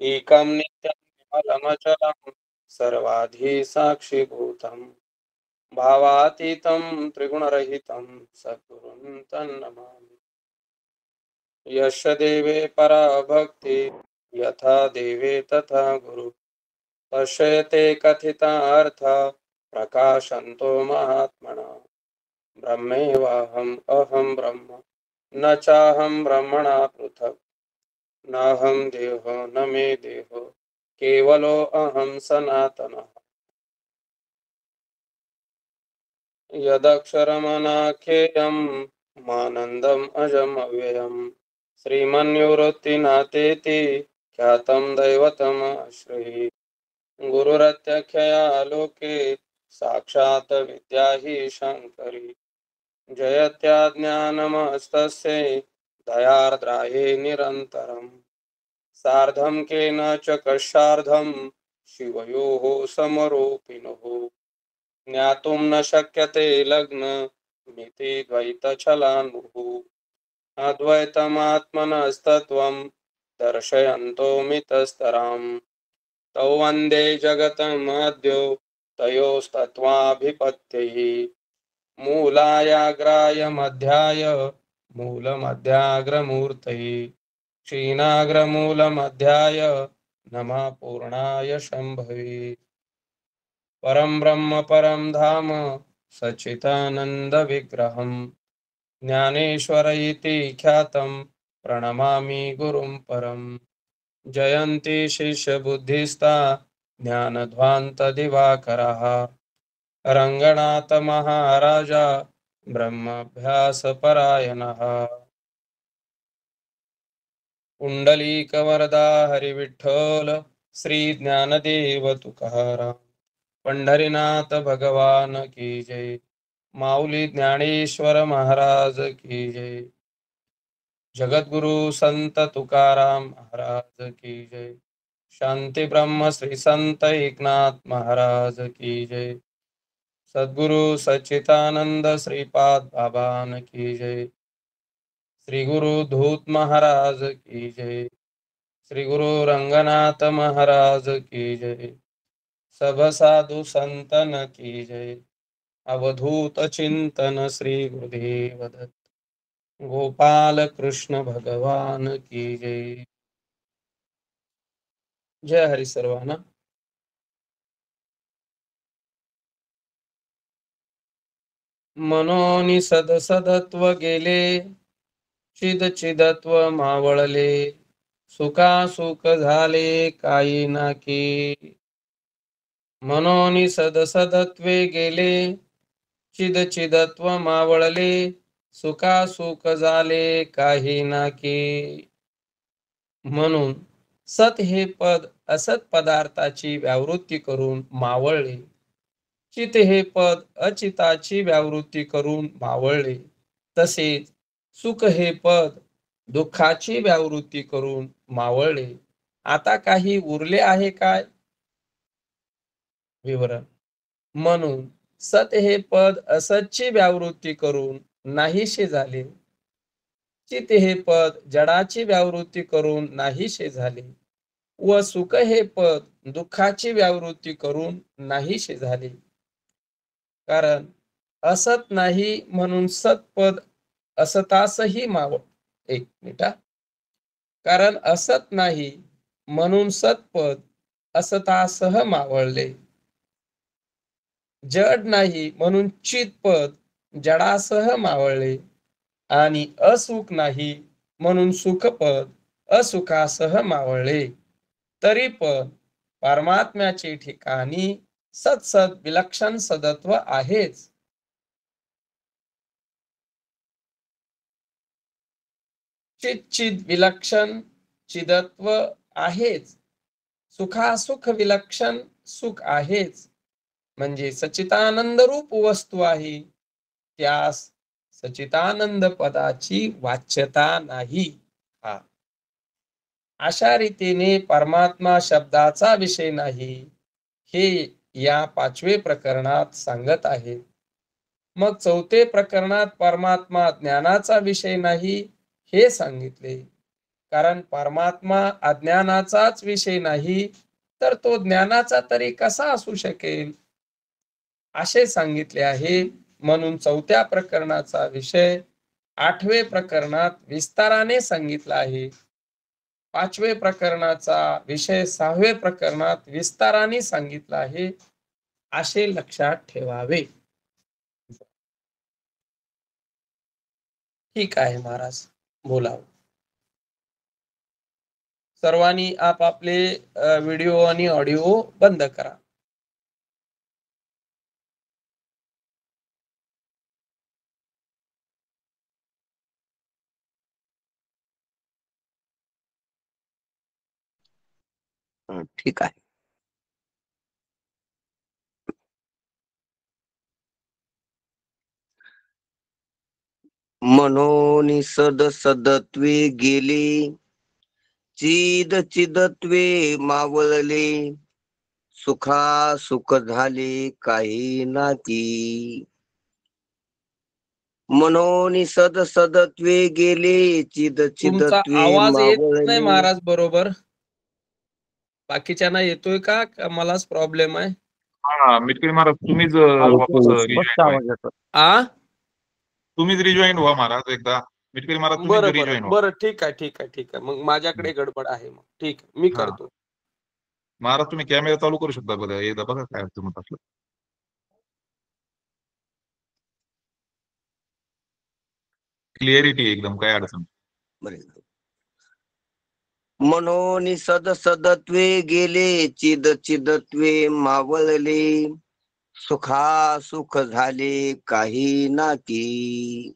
एकं नित्यं विमलमचलं सर्वाधि साक्षिभूतं भावातीतं त्रिगुणरहितं सद्गुरुं तन्नमामि। यस्य देवे परा भक्ति यथा देवे तथा गुरु तस्य ते कथितार्थ प्रकाशन्तो महात्मना। ब्रह्मेवाहम् अहं ब्रह्म न चाहं ब्रह्मणा पृथक् नाहं देहो न मे देहो केवलो अहं सनातनः। यदक्षरमनाख्येयं मानन्दम् अजम् अव्ययम् श्रीमन्निवृत्तिनाथेति ख्यातं दैवतमाश्रये। गुरुरत्यक्षया लोके साक्षात् विद्या हि शङ्करी जयत्याज्ञानमस्तस्यै दयार्द्राये निरन्तरम् सार्धं केन च कषार्धं शिवयोः समरोपिणोः ज्ञातुं न शक्यते लग्न मिति द्वैतछलानुः अद्वैतमात्मनस्तत्त्वं दर्शयन्तो मितस्तराम् तौ वन्दे जगतमाद्यो तयोस्तत्त्वाभिपत्तिः मूलायाग्राय मध्याय मूलमध्याग्रमूर्तये क्षीणाग्रमूलमध्याय नमः पूर्णाय शम्भवे। परं ब्रह्म परं धाम सच्चिदानन्दविग्रहम् ज्ञानेश्वर इति ख्यातं प्रणमामि गुरुं परम्। जयन्ति शिष्यबुद्धिस्ता ज्ञानध्वान्तदिवाकरः रङ्गनाथ महाराजा ब्रह्माभ्यासपरायणः। पुंडलीकवरदा हरिविठ्ठल श्री ज्ञानदेव तुकाराम पंढरीनाथ भगवान की जय। माऊली ज्ञानेश्वर महाराज की जय। जगद्गुरु संत तुकाराम महाराज की जय। शांति ब्रह्म श्री संत एकनाथ महाराज की जय। सद्गुरु सच्चिदानंद श्रीपाद बाबान की जय। श्री गुरु धूत महाराज की जय। श्री गुरु रंगनाथ महाराज की जय। सब साधु संतन की जय। अवधूत चिंतन श्री गुरुदेव दत्त। गोपाल कृष्ण भगवान की जय। जय हरि सर्वांना। मनोनि सदसदत्व गेले चिद चिदत्व मावळले सुखा सुख झाले काही नाकी। मनोनि सदसदत्वे गेले चिद चिदत्व मावळले सुखा सुख झाले काही नाकी। म्हणून सत हे पद असत पदार्थाची व्यावृत्ती करून मावळले, चित हे पद अचिताची व्यावृत्ती करून मावळले, तसेच सुख हे पद दुःखाची व्यावृत्ती करून मावळले। आता काही उरले आहे काय? विवरण. म्हणून सत हे पद असतची व्यावृत्ती करून नाहीशे झाले, चित हे पद जडाची व्यावृत्ती करून नाहीशे झाले व सुख हे पद दुःखाची व्यावृत्ती करून नाहीशे झाले। कारण असत नाही म्हणून सतपद असतासही मावळ. एक मिनिट. कारण असत नाही म्हणून सतपद असतासह मावळले, जड नाही म्हणून चितपद जडासह मावळले आणि असुख नाही म्हणून सुखपद असुखासह मावळले। तरी पण परमात्म्याचे ठिकाणी सत्सद विलक्षण सदत्व आहेच। चित विलक्षण चिदत्व आहेच। सुखासुख विलक्षण सुख आहेच। म्हणजे सच्चिदानंद रूप वस्तू आहे, त्यास सच्चिदानंद पदाची वाच्यता नाही। हा अशा रीतीने परमात्मा शब्दाचा विषय नाही हे या 5वे प्रकरणात सांगत आहे। मग 4थे प्रकरणात परमात्मा ज्ञानाचा विषय नाही हे सांगितले। कारण परमात्मा अज्ञानाचाच विषय नाही, तर तो ज्ञानाचा तरी कसा असू शकेल, असे सांगितले आहे. म्हणून 4थ्या प्रकरणाचा विषय 8वे प्रकरणात विस्ताराने सांगितला आहे. 5वे प्रकरणाचा विषय 6वे प्रकरणात विस्ताराने सांगितला आहे, असे लक्षात ठेवावे. ठीक आहे महाराज, बोलावं. सर्वांनी आपापले व्हिडिओ आणि ऑडिओ बंद करा. ठीक आहे. मनोनी सद सदत्वे गेले, चिद चिदत्वे मावळले, सुखा सुख झाले काही नाती. मनोनी सद सदत्वे गेले, चिद तुमचा चिदत्वे आवाज येत नाही मावळले. महाराज बरोबर. बाकीच्यांना येतोय का मलाच प्रॉब्लेम आहे? हा मिटकरी महाराज तुम्हीच वापस स्पष्ट आवाज येतो. तुम्हीच रिजॉईन व्हा महाराज एकदा. मिटकरी महाराज तुम्हीच बरं रिजॉईन बरं व्हा. बरं, ठीक आहे ठीक आहे ठीक आहे. मग माझ्याकडे गडबड आहे. मग ठीक आहे, मी हा. करतो. महाराज तुम्ही कॅमेरा चालू करू शकता बघा, एकदा बघा काय होतं मग आपलं. क्लिअरिटी एकदम, काय अडचण. मनोनी सद सदत्वे गेले, चिद चिदत्वे मावळले, सुखा सुख झाले काही नाती.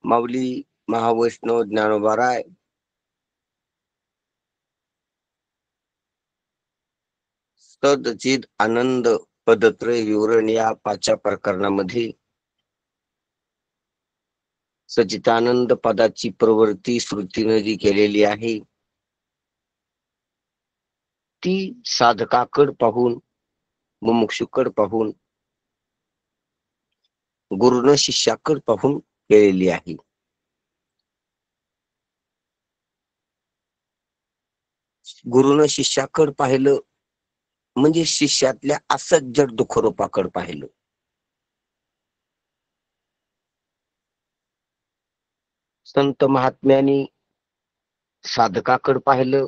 माऊली महावैष्णव ज्ञानोबा राय सदचिद आनंद पदत्रय विवरण या 5व्या प्रकरणामध्ये सचितानंद पदाची प्रवृत्ती श्रुतीने जी केलेली आहे, ती साधकाकड पाहून, मुमुक्षुकड पाहून, गुरुन शिष्याकड पाहून केलेली आहे. गुरुन शिष्याकड पाहिलं म्हणजे शिष्यातल्या असज्जड दुःखरूपाकड पाहिलं. संत महात्म्यानी साधकाकड पाहिलं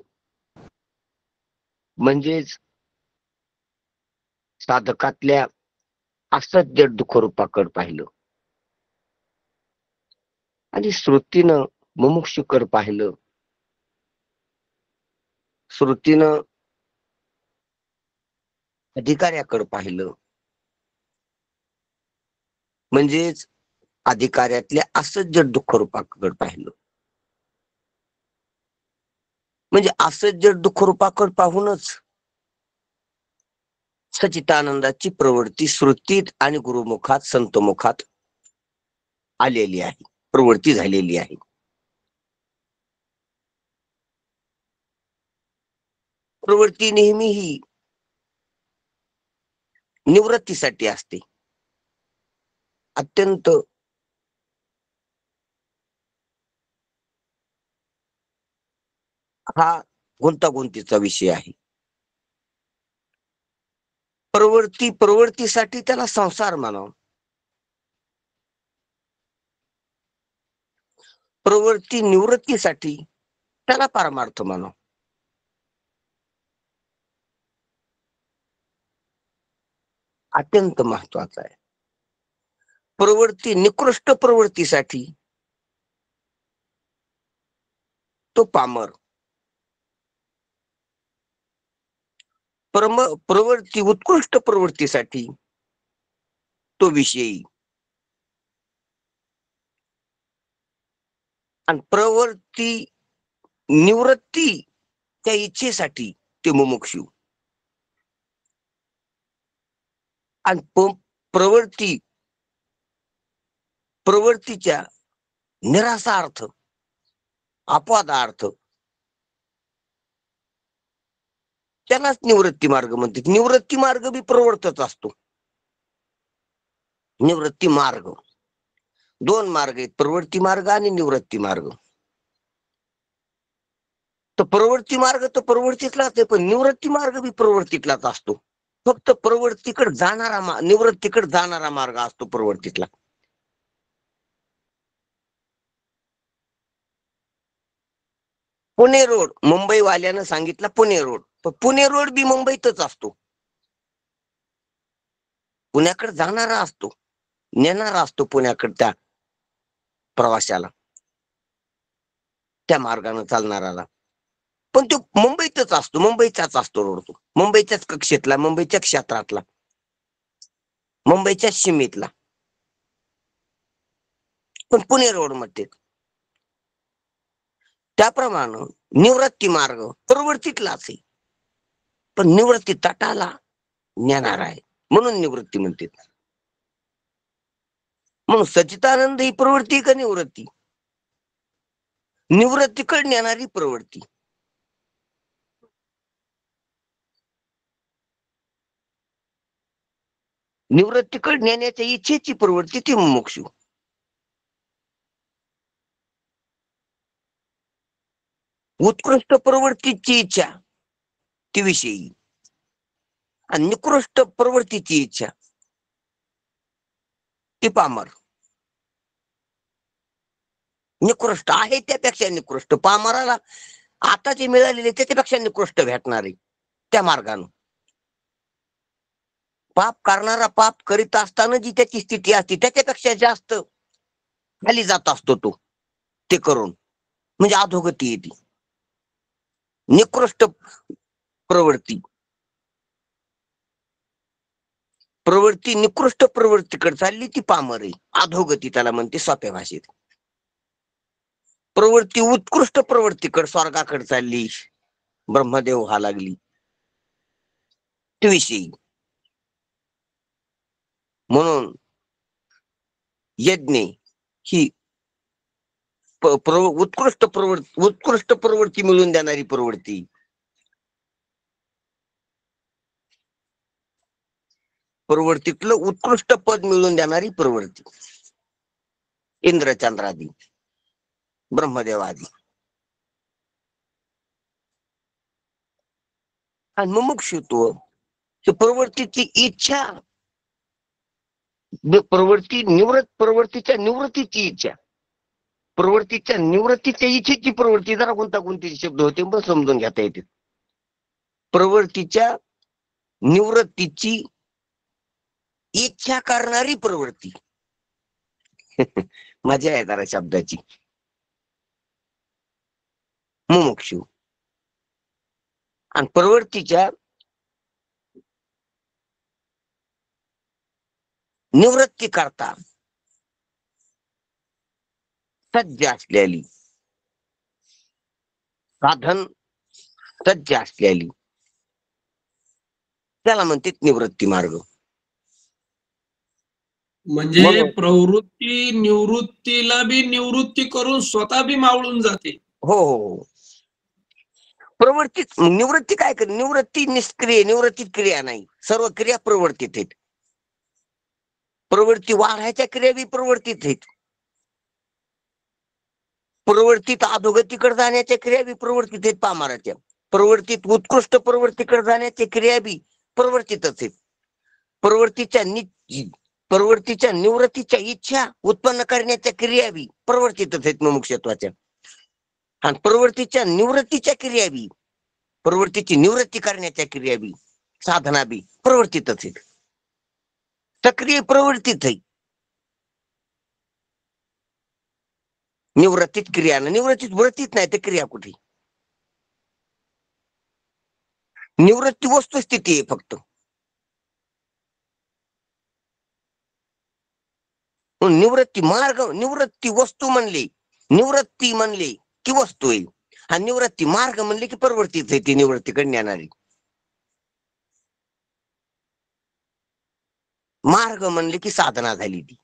म्हणजेच साधकातल्या असज्जड दुःखरूपाकड पाहिलं. आणि श्रुतीनं मुमुक्षुकड पाहिलं. श्रुतीनं अधिकाऱ्याकडे पाहिलं म्हणजेच अधिकाऱ्यातल्या असज्जड दुःखरूपाकडे पाहिलं. म्हणजे असज्जड दुःखरूपाकडे पाहूनच सचितानंदाची प्रवृत्ती श्रुतीत आणि गुरुमुखात संतमुखात आलेली आहे, प्रवृत्ती झालेली आहे. प्रवृत्ती नेहमी ही निवृत्तीसाठी असते. अत्यंत हा गुंतागुंतीचा विषय आहे. प्रवृत्तीसाठी त्याला संसार मानावं. प्रवृत्ती निवृत्तीसाठी त्याला पारमार्थ मानावं. अत्यंत महत्वाचा आहे. प्रवृत्ती निकृष्ट प्रवृत्तीसाठी तो पामर, प्रवृत्ती उत्कृष्ट प्रवृत्तीसाठी तो विषयी, आणि प्रवृत्ती निवृत्ती त्या इच्छेसाठी ते मुमुक्षु, आणि प्रवृत्तीच्या निरासार्थ अपवादार्थ त्यालाच निवृत्ती मार्ग म्हणतात. निवृत्ती मार्ग बी प्रवृत्तच असतो. निवृत्ती मार्ग दोन मार्ग आहेत, प्रवृत्ती मार्ग आणि निवृत्ती मार्ग. तर प्रवृत्ती मार्ग तर प्रवृत्तीतलाच आहे, पण निवृत्ती मार्ग बी प्रवृत्तीतलाच असतो. फक्त प्रवृत्तीकडे जाणारा निवृत्तीकडे जाणारा मार्ग असतो प्रवृत्तीतला. पुणे रोड मुंबई वाल्यानं सांगितलं पुणे रोड, पण पुणे रोड बी मुंबईतच असतो. पुण्याकडे जाणारा असतो, नेणारा असतो पुण्याकडे त्या प्रवाशाला, त्या मार्गाने चालणाराला. पण तो मुंबईतच असतो, मुंबईचाच असतो रोड तो, मुंबईच्याच कक्षेतला, मुंबईच्या क्षेत्रातला, मुंबईच्या सीमेतला, पण पुणे रोड मध्ये. त्याप्रमाणे निवृत्ती मार्ग प्रवृत्तीतलाच आहे, पण निवृत्ती तटाला नेणार आहे, म्हणून निवृत्ती म्हणते. म्हणून सच्चिदानंद ही प्रवृत्ती का निवृत्ती? निवृत्तीकडे नेणारी प्रवृत्ती. निवृत्तीकडे नेण्याच्या इच्छेची प्रवृत्ती ती मुमुक्षु. उत्कृष्ट प्रवृत्तीची इच्छा ती विषयी, आणि निकृष्ट प्रवृत्तीची इच्छा ती पामर. निकृष्ट आहे त्यापेक्षा निकृष्ट, पामराला आता जे मिळालेले त्याच्यापेक्षा निकृष्ट भेटणार आहे त्या मार्गाने. पाप करणारा पाप करीत असताना जी त्याची स्थिती असते त्याच्यापेक्षा जास्त खाली जात असतो तो ते करून, म्हणजे अधोगती येते. निकृष्ट प्रवृत्ती निकृष्ट प्रवृत्तीकडे चालली ती पामर आहे, अधोगती त्याला म्हणते सोप्या भाषेत. प्रवृत्ती उत्कृष्ट प्रवृत्तीकडे स्वर्गाकडे चालली, ब्रह्मदेव व्हा लागली ते विषयी. म्हणून यज्ञ ही उत्कृष्ट प्रवृत्ती मिळून देणारी प्रवृत्ती. प्रवृत्तीतलं उत्कृष्ट पद मिळून देणारी प्रवृत्ती. इंद्रचंद्रादी, ब्रह्मदेवादी. आणि मुमुक्षुत्व प्रवृत्तीची इच्छा, प्रवृत्तीच्या निवृत्तीची इच्छा, प्रवृत्तीच्या निवृत्तीच्या इच्छेची प्रवृत्ती. जरा गुंतागुंतीचे शब्द होते पण समजून घेता येते. प्रवृत्तीच्या निवृत्तीची इच्छा करणारी प्रवृत्ती. मजा आहे जरा शब्दाची. मुमुक्षु. आणि प्रवृत्तीच्या निवृत्ती करता सज्ज असलेली, साधन सज्ज असलेली, त्याला म्हणते निवृत्ती मार्ग. म्हणजे प्रवृत्ती निवृत्तीला बी निवृत्ती करून स्वतः बी मावळून जाते. हो हो. प्रवृत्ती निवृत्ती काय करते? निवृत्ती निष्क्रिय, निवृत्ती क्रिया नाही, सर्व क्रिया प्रवृत्तीत आहेत. प्रवृत्ती वाढायच्या क्रिया बी प्रवृत्तीत आहेत. प्रवृत्तीत अधोगतीकडे जाण्याच्या क्रिया बी प्रवृत्तीत आहेत पामाराच्या. प्रवृत्तीत उत्कृष्ट प्रवृत्तीकडे जाण्याच्या क्रिया बी प्रवृत्तीतच आहेत. प्रवृत्तीच्या निवृत्तीच्या इच्छा उत्पन्न करण्याच्या क्रिया बी प्रवृत्तीतच आहेत मुमुक्षत्वाच्या. आणि प्रवृत्तीच्या निवृत्तीच्या क्रिया बी, प्रवृत्तीची निवृत्ती करण्याच्या क्रिया बी, साधना बी प्रवृत्तीतच आहेत. सक्रिय प्रवृत्तीत आहे. निवृत्तीत क्रिया ना, निवृत्तीत वृत्तीत नाही तर क्रिया कुठे? निवृत्ती वस्तुस्थिती आहे फक्त. निवृत्ती मार्ग, निवृत्ती वस्तू म्हणली, निवृत्ती म्हणली की वस्तू आहे, आणि निवृत्ती मार्ग म्हणले की प्रवृत्तीच आहे ती निवृत्तीकडे नेणारी. मार्ग म्हणले की साधना झाली ती.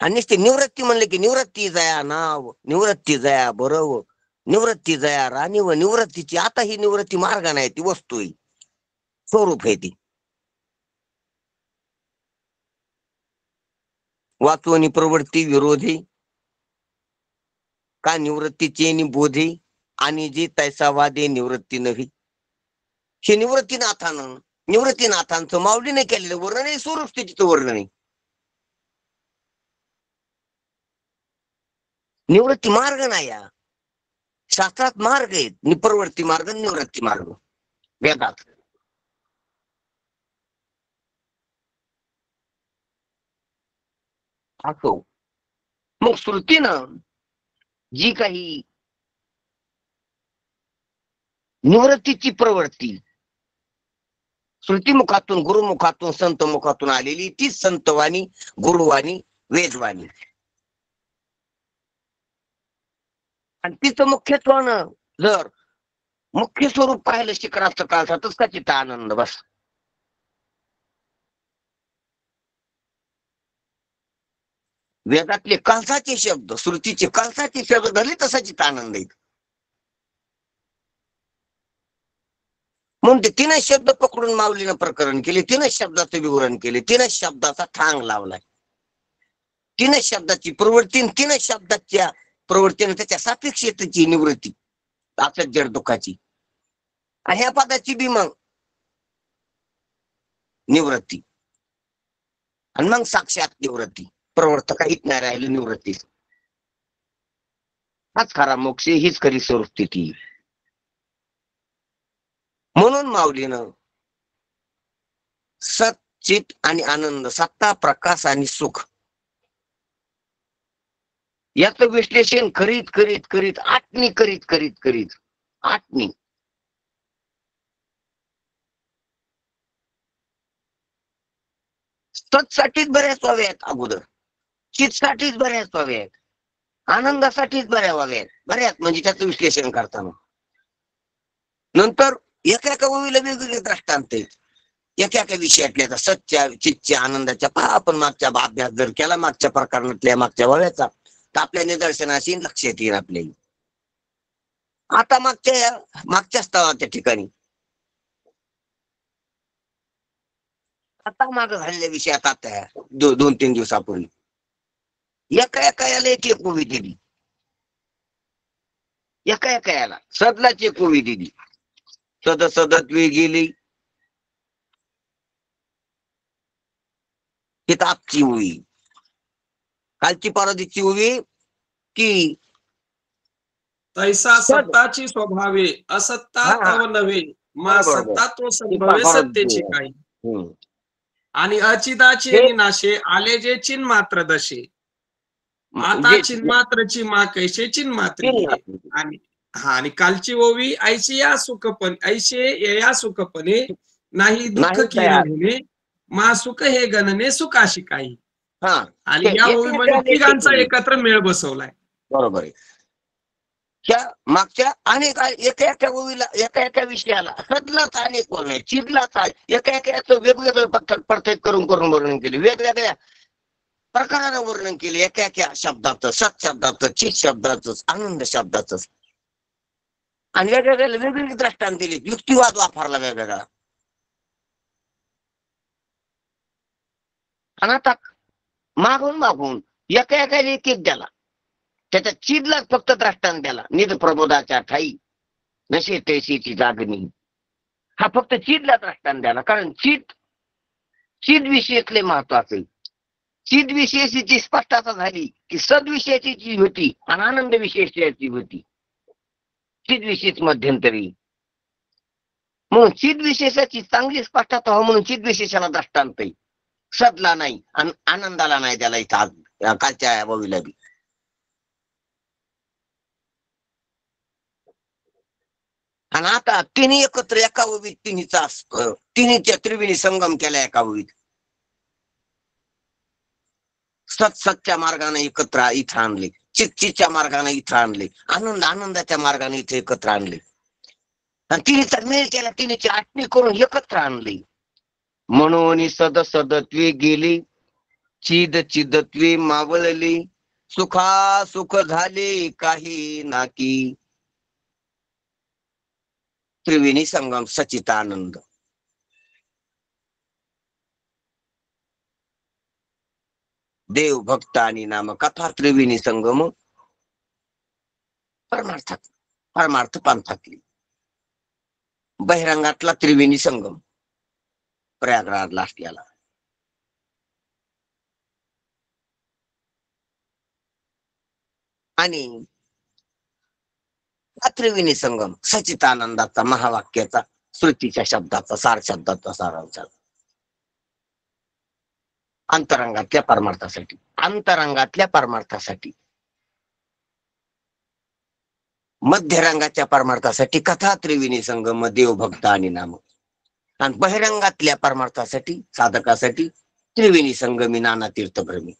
आणि नुसते निवृत्ती म्हणले की निवृत्ती जया नाव, निवृत्ती जया बरव, निवृत्ती जया राणी व निवृत्तीची. आता ही निवृत्ती मार्ग नाही, ती वस्तू आहे, स्वरूप आहे ती. वाचवणी प्रवृत्ती विरोधी का निवृत्तीचे निबोधी आणि जी तैसा वादे निवृत्ती नव्ही. हे निवृत्तीनाथांचं माऊलीने केलेलं वर्णन आहे, स्वरूप स्थितीचं वर्णन आहे. निवृत्ती मार्ग नाही या शास्त्रात मार्ग आहेत, निप्रवृत्ती मार्ग, निवृत्ती मार्ग वेदात. असो मग श्रुतीनं जी काही निवृत्तीची प्रवृत्ती श्रुतीमुखातून गुरुमुखातून संत मुखातून आलेली तीच संतवाणी, गुरुवाणी, वेदवाणी. आणि तिचं मुख्यत्वानं जर मुख्य स्वरूप पाहिलं शिखराचं काळातच का चित्त आनंद बस. वेदातले कळसाचे शब्द, श्रुतीचे कळसाचे शब्द धरले तसा चित्त आनंद येत. म्हणून ते तीनच शब्द पकडून माऊलीनं प्रकरण केले, तीनच शब्दाचं विवरण केले, तीनच शब्दाचा ठांग लावलाय, तीनच शब्दाची प्रवृत्ती, तीनच शब्दाच्या प्रवृत्तीने त्याच्या सापेक्षतेची निवृत्ती असत जड दुःखाची. आणि ह्या पदाची बी मग निवृत्ती आणि मग साक्षात निवृत्ती. प्रवर्त काहीच नाही राहिलं निवृत्ती. हाच खरा मोक्ष, हीच खरी स्वरूप स्थिती. म्हणून माऊलीनं सत, चित आणि आनंद, सत्ता, प्रकाश आणि सुख याचं विश्लेषण करीत करीत करीत आठणी करीत करीत करीत आठणी सतसाठीच बऱ्याच व्हाव्या आहेत अगोदर, चितसाठीच बऱ्याच व्हाव्या आहेत, आनंदासाठीच बऱ्या व्हाव्या आहेत, बऱ्याच म्हणजे त्याचं विश्लेषण करताना. नंतर एका एका ओवीला वेगवेगळे दृष्टांत आहेत, एका एका विषयातल्या सच्च्या, चितच्या, आनंदाच्या. पहा आपण मागच्या अभ्यास जर केला मागच्या प्रकरणातल्या मागच्या वळ्याचा तर आपल्या निदर्शनाशी लक्षात येईल आपल्याला. आता मागच्या स्थळाच्या ठिकाणी आता माग झालेल्या विषयात आता 2-3 दिवसापूर्वी एका एका याला एक एक ओवी दिली, एका एका याला सदलाची एक ओवी दिली. सदत्वी गेली किताबची ओवी, कालची परवाची ओवी की तैसा सत्ताची स्वभावे असत्ता तव नव्हे, मा सत्ता तो संभवे सत्तेची काही. आणि अचिदाचे निनाशे आले जे चिन्ह मात्र दशे, आता चिन्मात्रची मा कैसे चिन्मात्री. आणि आणि कालची ओवी ऐशी या सुखपणे नाही दुःख किने मा सुख हे गणने सुखाशी काही. आणि या ओवीमध्ये तिघांचा एकत्र मेळ बसवलाय. बरोबर आहे. त्या मागच्या अनेक एका एका ओवीला एका एका विषयाला सदलाच अनेक ओव्या, चिरलाच एका एकाचं वेगवेगळं प्रत्येक करून करून वर्णन केले, वेगवेगळ्या प्रकारानं वर्णन केले, एका एका शब्दाचं, सत शब्दाचं, चित शब्दाचं, आनंद शब्दाचं. आणि वेगवेगळ्या वेगवेगळी दृष्टांत दिली, युक्तिवाद वापरला वेगवेगळा. आणि आता मागून मागून एका एकाला एक एक द्याला, त्याच्या चिदलाच फक्त दृष्टांत द्याला. निध प्रबोधाच्या ठाई नशे तैसीची जागणी, हा फक्त चिदला दृष्टांत द्याला. कारण चिद विषयातले महत्वाचे, चिद विशेषाची स्पष्टता झाली की सद्विषयाची जी होती आणि आनंद विशेषाची होती, चिद विशेष मध्यंतरी. म्हणून चिद विशेषाची चांगली स्पष्टता हो म्हणून चिद विशेषाला दृष्टांत आहे, सदला नाही आणि आनंदाला नाही त्याला इथं कालच्या ओवीला बी. आणि आता तिन्ही एकत्र एका ओवीत तिन्हीच्या त्रिवेणी संगम केला एका ओवीत. सतच्या मार्गाने एकत्र इथं आणले, चितच्या मार्गाने इथं आणले, आनंदाच्या मार्गाने इथे एकत्र आणले. आणि तिन्हीचा मेळ केला, तिन्हीची आठणी करून एकत्र आणले. म्हणून सदत्वे गेली, चिदत्वे मावळली, सुख झाले काही नाकी, त्रिवेणी संगम सचितानंद. देव भक्त आणि नाम कथा त्रिवेणी संगम परमार्थ पंथातली बहिरंगातला त्रिवेणी संगम प्रयागराजला असलेला. आणि हा त्रिवेणी संगम सचितानंदाचा महावाक्याचा श्रुतीच्या शब्दाचा सार शब्दाचा सारांश अंतरंगातल्या परमार्थासाठी मध्यरंगाच्या परमार्थासाठी कथा त्रिवेणी संगम देव भक्त आणि नाम, आणि बहिरंगातल्या परमार्थासाठी साधकासाठी त्रिवेणी संगमी नाना तीर्थभ्रमी.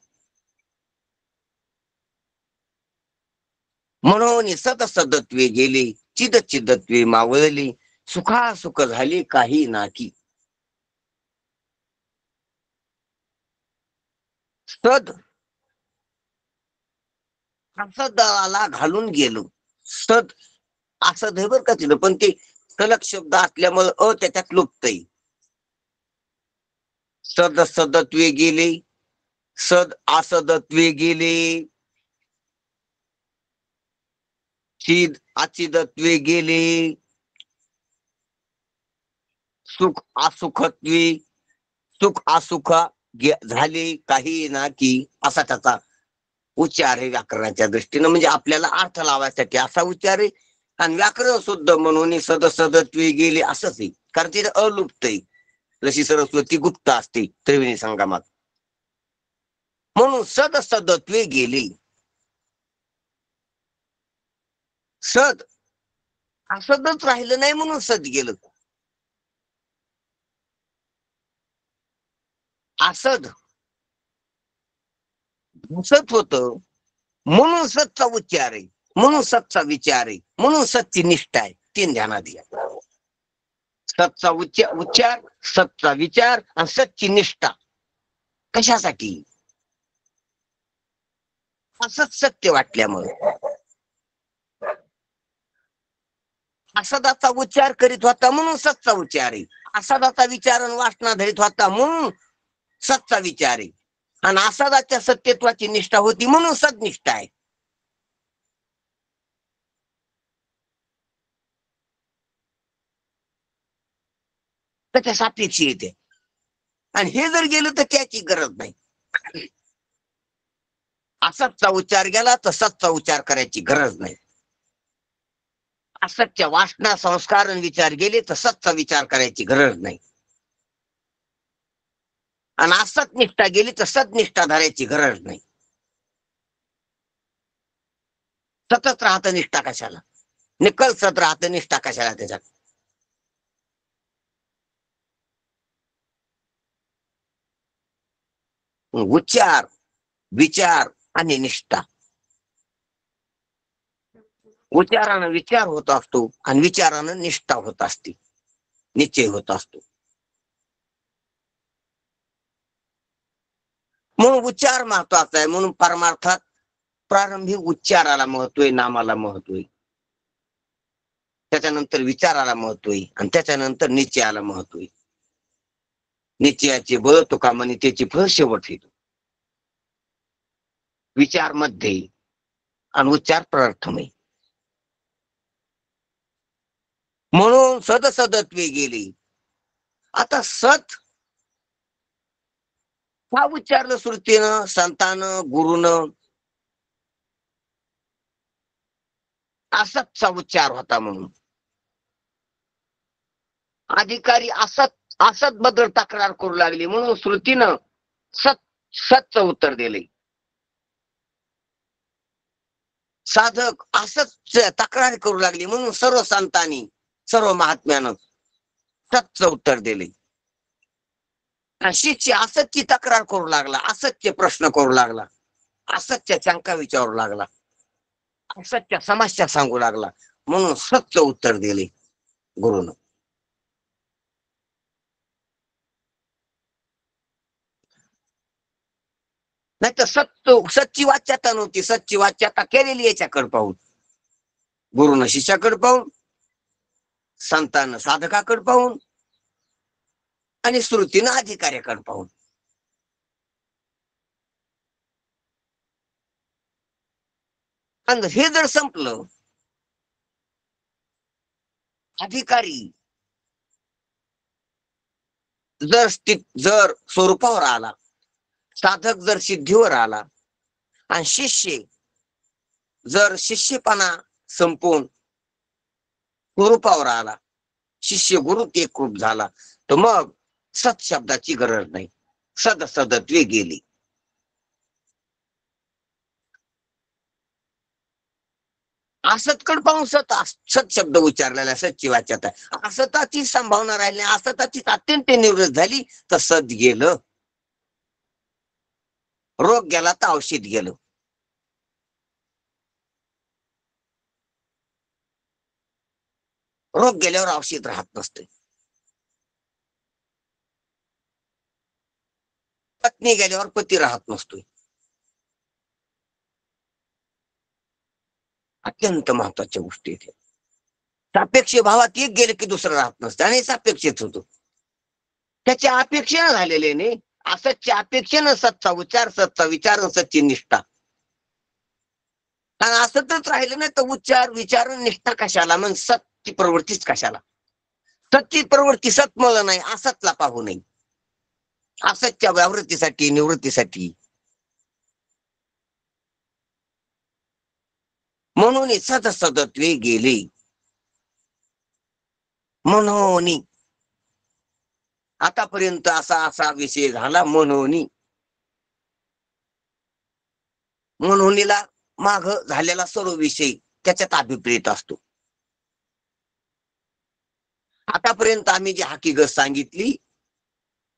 म्हणून सदसदत्वे गेले चिदचिदत्वे मावळले सुखासुख झाले काही नाकी. सद असदाला घालून गेलो. सद असद आहे बर का तिथं, पण ते सलग शब्द असल्यामुळे त्याच्यात लुप्तही. सद सदत्वे गेले, सद असदत्वे गेले, चिद अचिदत्वे गेले, सुख असुखत्वे सुख असुखा झाले काही ना की, असा त्याचा उच्चार आहे व्याकरणाच्या दृष्टीनं. म्हणजे आपल्याला अर्थ लावायसाठी असा उच्चार आहे. आणि व्याकरण शुद्ध म्हणून सदसदत्वे गेले असंच आहे, कारण तिथे अलुप्त आहे. जशी सरस्वती गुप्त असते त्रिवेणी संगमात. म्हणून सदसदत्वे गेले. सद असदच राहिलं नाही म्हणून सद गेलं. असद असत होत म्हणून सतचा उच्चार आहे, म्हणून सतचा विचार आहे, म्हणून सतची निष्ठा आहे. तीन ध्यानात घ्या. सतचा उच्चार, सतचा विचार आणि सतची निष्ठा. कशासाठी? असंच सत्य वाटल्यामुळे. असदाचा उच्चार करीत होता म्हणून सतचा उच्चार आहे. असदाचा विचार आणि वासना धरीत होता म्हणून सतचा विचार आहे. आणि असदाच्या सत्यत्वाची निष्ठा होती म्हणून सदनिष्ठा आहे. त्याच्या सापेक्ष येते. आणि हे जर गेलं तर त्याची गरज नाही. असतचा उच्चार गेला तर सतचा उच्चार करायची गरज नाही. असतच्या वासना संस्कार आणि विचार गेले तर सतचा विचार करायची गरज नाही. आणि असत निष्ठा गेली तर सदनिष्ठा धरायची गरज नाही. सतत राहत निष्ठा कशाला, निकल सत राहत निष्ठा कशाला त्याच्यात. उच्चार, विचार आणि निष्ठा. उच्चारानं विचार होत असतो आणि विचारानं निष्ठा होत असते, निश्चय होत असतो. म्हणून उच्चार महत्वाचा आहे. म्हणून परमार्थात प्रारंभी उच्चाराला महत्व आहे, नामाला महत्व आहे. त्याच्यानंतर विचाराला महत्व आहे आणि त्याच्यानंतर निश्चयाला महत्व आहे. निश्चयाचे बळ तुका म्हणे त्याची फळ शेवट येतो. विचार मध्ये आणि उच्चार प्रथमे. म्हणून सदसदत्वे गेले. आता सत हा उच्चारलं श्रुतीनं, संतानं, गुरुनं. असतचा उच्चार होता म्हणून अधिकारी असत बद्दल तक्रार करू लागली म्हणून श्रुतीनं सतचं उत्तर दिले. साधक असत तक्रार करू लागली म्हणून सर्व संतांनी, सर्व महात्म्यानं सतचं उत्तर दिले. शिष्य असतची तक्रार करू लागला, असतचे प्रश्न करू लागला, असतच्या शंका विचारू लागला, असतच्या समस्या सांगू लागला म्हणून सतचं उत्तर दिले गुरुनं. नाही तर सतची वाच्यता नव्हती. सतची वाच्यता केलेली याच्याकडे पाहून, गुरुनं शिष्याकडे पाहून, संतांना साधकाकडे पाहून आणि श्रुतीनं अधिकाऱ्याकडे पाहून. आणि हे जर संपलं, अधिकारी जर स्वरूपावर आला, साधक जर सिद्धीवर आला, आणि शिष्य जर शिष्यपणा संपून स्वरूपावर आला, शिष्य गुरुत एकरूप झाला, तर मग सत शब्दाची गरज नाही, सदसदत्वे गेली. असतकडे पाहून सत शब्द उच्चारलेला सच्ची वाच्यात आहे. असताची संभावना राहिली नाही, असताची अत्यंत निवृत्त झाली तर सत गेलं. रोग गेला तर औषध गेलं. रोग गेल्यावर औषध राहत नसते. पत्नी गेल्यावर पती राहत नसतोय. अत्यंत महत्वाच्या गोष्टी आहेत. सापेक्ष भावात एक गेलं की दुसरं राहत नसतं, आणि सापेक्षच होतो. त्याच्या अपेक्षेनं झालेले नाही, असतच्या अपेक्षेनं सतचा उच्चार, सतचा विचार, सतची निष्ठा. आणि असतच राहिलं नाही तर उच्चार विचार निष्ठा कशाला, मग सतची प्रवृत्तीच कशाला. सतची प्रवृत्ती सतमळ नाही, असतला पाहू नये. असतच्या व्यावृत्तीसाठी, निवृत्तीसाठी. म्हणून सदसदत्वे गेले. म्हणून आतापर्यंत असा विषय झाला. म्हणूनला माग झालेला सर्व विषय त्याच्यात अभिप्रेत असतो. आतापर्यंत आम्ही जी हकीकत सांगितली,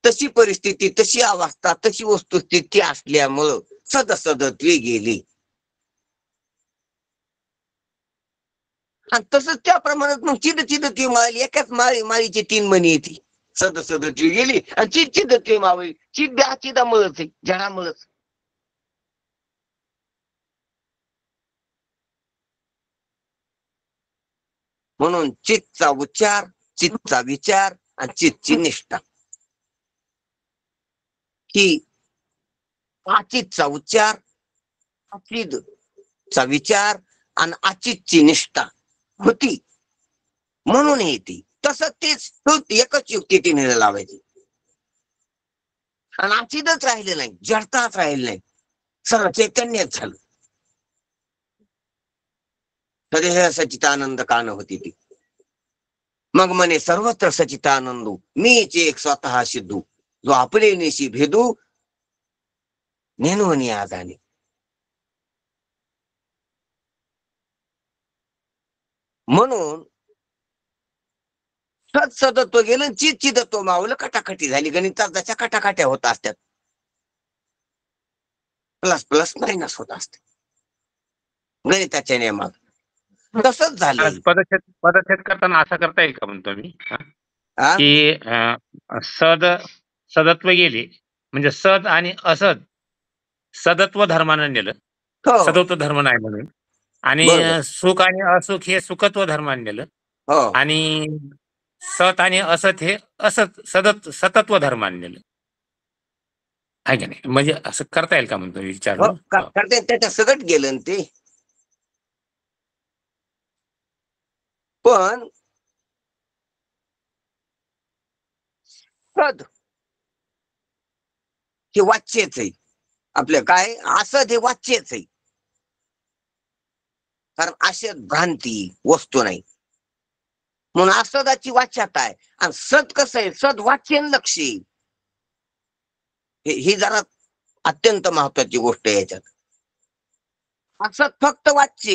तशी परिस्थिती, तशी अवस्था, तशी वस्तुस्थिती असल्यामुळं सदसदत्वे गेली. आणि तसंच त्याप्रमाणात मग चिद ती माळी, एकाच माळीची 3 मणी येते. सदसदत्वे गेली आणि चिद ती मावळी. चिद चिदामुळंच आहे, जडामुळंच. म्हणून चित्तचा उच्चार, चित्तचा विचार आणि चित्तची निष्ठा, ही अचितचा उच्चार, अचितचा विचार आणि अचितची निष्ठा होती. म्हणून येते. तसं तेच एकच युक्ती तिने लावायची. आणि अचितच राहिलं नाही, जडताच राहिलं नाही, सर्व चैतन्यच झालं. तरी हे सचितानंद कान होती ती. मग म्हणे सर्वत्र सचितानंदू, मीच एक स्वतः सिद्धू, जो आपले निशी भेदू नेनवणी आजाने. म्हणून सदत्व गेलं, चिदत्व मावलं, कटाकटी झाली. गणिताच्या कटाकट्या होत असतात, प्लस प्लस मायनस होत असते गणिताच्या नियमात. तसंच झालं. पदच्छेद करताना असं करता येईल का म्हणतो मी, की सदत्व गेले म्हणजे सद आणि असद सदत्व धर्मानं नेलं, सदत्व धर्म नाही म्हणून. आणि सुख आणि असुख हे सुखत्व धर्मानं नेलं. आणि सत आणि असत हे सतत्व धर्मानं नेलं, आहे का नाही? म्हणजे असं करता येईल का म्हणतो विचार. त्याच्या सगळं गेलं ते. पण सद हे वाच्यच आहे. आपलं काय असद हे वाच्यच आहे, कारण असद भ्रांती वस्तू नाही. म्हणून असदाची वाच्यता आहे. आणि सद कसं आहे, सद वाच्य लक्ष. ही जरा अत्यंत महत्वाची गोष्ट आहे याच्यात. असद फक्त वाच्य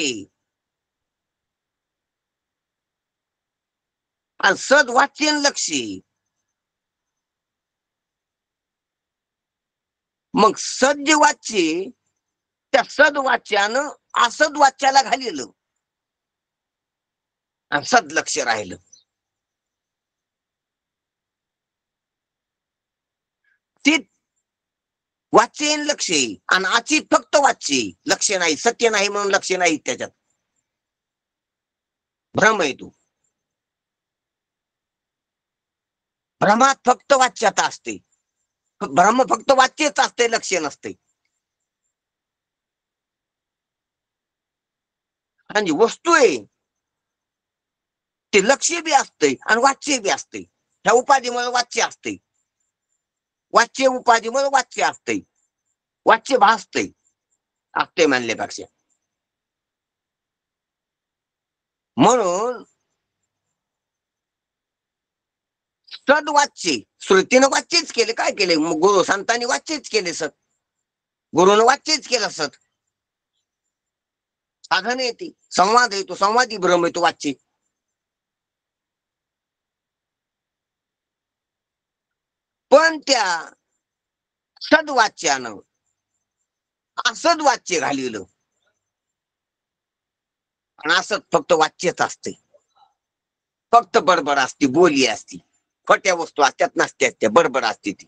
आणि सद वाच्य लक्ष. मग सद जे वाच्य, त्या सद वाच्यानं असद वाच्याला घालेलं आणि सद लक्ष राहिलं. चित वाच्य लक्ष आणि अचित फक्त वाच्य, लक्ष नाही, सत्य नाही म्हणून लक्ष नाही. त्याच्यात भ्रम आहे. तू भ्रमात फक्त वाच्यता असते, भ्रम फक्त वाच्यच असते, लक्ष नसते. आणि वस्तू आहे ते लक्ष्य बी असतंय आणि वाच्य बी असतंय. ह्या उपाधीमुळे वाच्य असतंय, वाच्य उपाधीमुळे वाच्य असतंय, वाच्य भासतंय असतंय म्हणल्यापेक्षा. म्हणून सदवाच्य श्रुतीनं वाच्यच केले. काय केले? गुरु संतांनी वाच्यच केले. सत गुरुनं वाच्यच केलं. सत साधन येते, संवाद येतो, संवादी ब्रह्म येतो वाच्य. पण त्या सदवाच्यानं असदवाच्य घालवलं. आणि असत फक्त वाच्यच असते, फक्त बडबड असते, बोली असती, खोट्या वस्तू असत्यात, नसत्यात त्या, बडबड असते ती.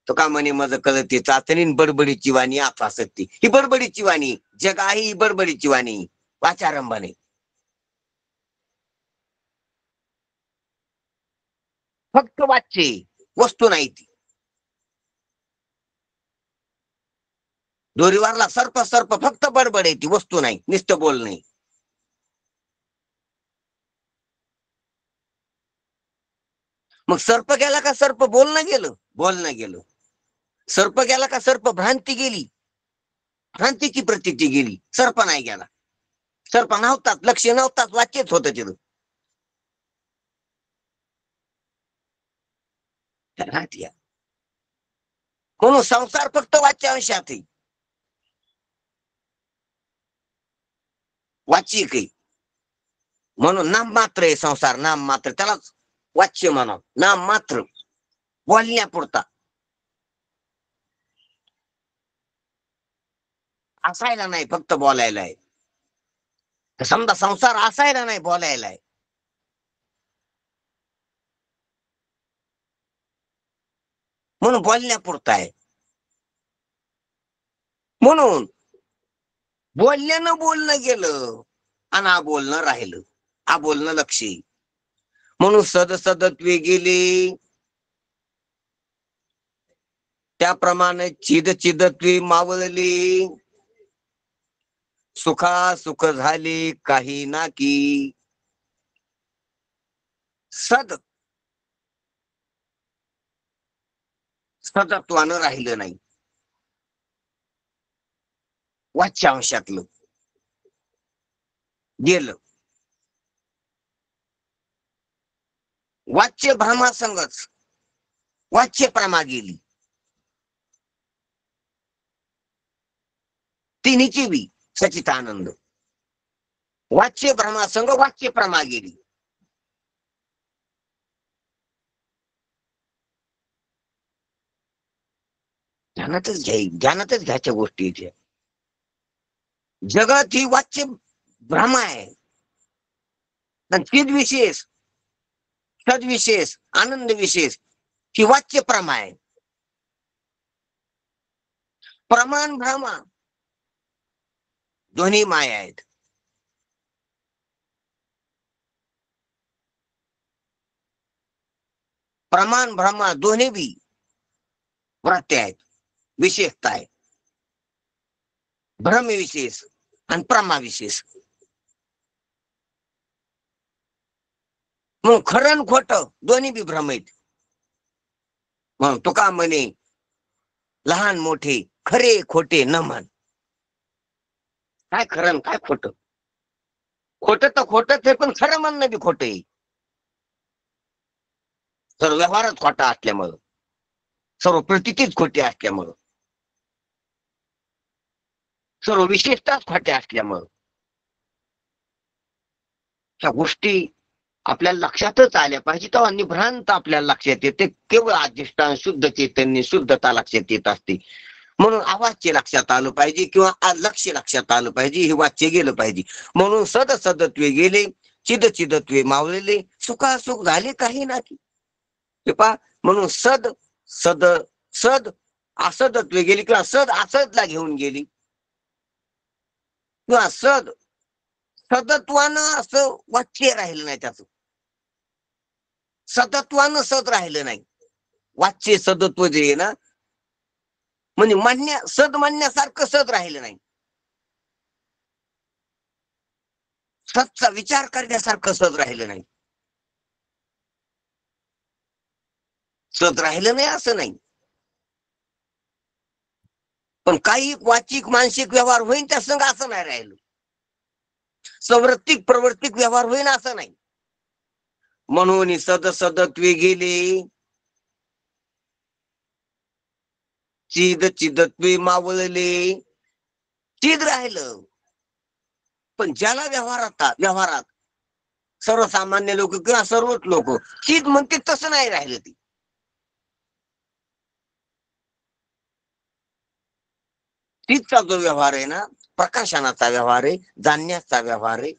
तो का म्हणे माझं कळते चाचणी बडबडीची वाणी आप असती. ही बडबडीची वाणी जग आहे, ही बडबडीची वाणी वाचारंभाने. फक्त वाच्य, वस्तू नाही ती. दोरीवारला सर्प सर्प फक्त बडबड आहे ती, वस्तू नाही, नुसतं बोल नाही. मग सर्प गेला का सर्प बोलणं गेलं? बोलणं गेलं. सर्प गेला का सर्प भ्रांती गेली? भ्रांतीची प्रतीती गेली. सर्प नाही गेला. सर्प नव्हताच, लक्ष नव्हताच, वाच्यच होत तिथं. म्हणून संसार फक्त वाच्य अंशात आहे, वाचिक आहे. म्हणून नाम मात्र आहे संसार, नाम मात्र. त्यालाच वाच्य म्हणा, नाम मात्र, बोलण्यापुरता. असायला नाही, फक्त बोलायला आहे. समजा संसार असायला नाही, बोलायला आहे. म्हणून बोलण्यापुरता आहे. म्हणून बोलण्यानं बोलणं गेलं आणि बोलणं राहिलं, बोलणं लक्ष. म्हणून सदसदत्वे गेले, त्याप्रमाणे चिद चिदत्वे मावळले. सुखा सुख झाले काही ना की. सद सदत्वानं राहिलं नाही, वाच्यांशातलं गेलं. वाच्य भ्रमासंगच वाच्य प्रमा गेली. तिन्हीची बी सचितानंद. वाच्य भ्रमासंग वाच्य प्रमा गेली. ध्यानातच घ्यायच्या गोष्टी इथे. जगत ही वाच्य भ्रम आहे. चिद विशेष, सदविशेष, आनंद विशेष ही वाच्य प्रमा आहे. प्रमाण भ्रमा दोन्ही माया आहेत. प्रमाण भ्रमा दोन्ही बी वृत्ती आहेत, विशेषता आहे. भ्रम विशेष आणि प्रमा विशेष. मग खरं खोट दोन्ही बी भ्रम आहेत. मग तुका म्हणे लहान मोठे खरे खोटे न म्हण. काय खरं काय खोट? खोट तर खोटच आहे, पण खरं म्हणणं बी खोट आहे. सर्व व्यवहारच खोटा असल्यामुळं, सर्व प्रतीतीच खोटी असल्यामुळं, सर्व विशेषताच खोट्या असल्यामुळं ह्या गोष्टी आपल्या लक्षातच आल्या पाहिजे. तेव्हा निभ्रांत आपल्याला लक्षात येते. केवळ अधिष्ठान शुद्ध चैतन्य शुद्धता लक्षात येत असते. म्हणून अवाच्य लक्षात आलं पाहिजे किंवा लक्ष लक्षात आलं पाहिजे, हे वाच्य गेलं पाहिजे. म्हणून सद सदत्वे गेले, चिद चिदत्वे मावळले, सुखासुख झाले काही ना की. म्हणून सद सद सद असदत्वे गेली किंवा सद असदला घेऊन गेली, किंवा सद सदत्वानं असं वाच्य राहिलं नाही. त्याचं सदत्वानं सद राहिलं नाही. वाच्य सदत्व जे आहे ना, म्हणजे सद म्हणण्यासारखं सद राहिलं नाही. सतचा विचार करण्यासारखं सत राहिलं नाही. सत राहिलं नाही असं नाही, पण काही वाचिक मानसिक व्यवहार होईल त्या संग असं नाही राहिलं. संवृत्तिक प्रवर्तिक व्यवहार होईल असं नाही. म्हणून सद सदत्वे गेले, चिद चिदत्वे मावळले. चिद राहिलं, पण ज्याला व्यवहारात सर्वसामान्य लोक किंवा सर्वच लोक चिद म्हणते तसं नाही राहिलं. ती चिदचा जो व्यवहार आहे ना, प्रकाशनाचा व्यवहार आहे, जाणण्याचा व्यवहार आहे,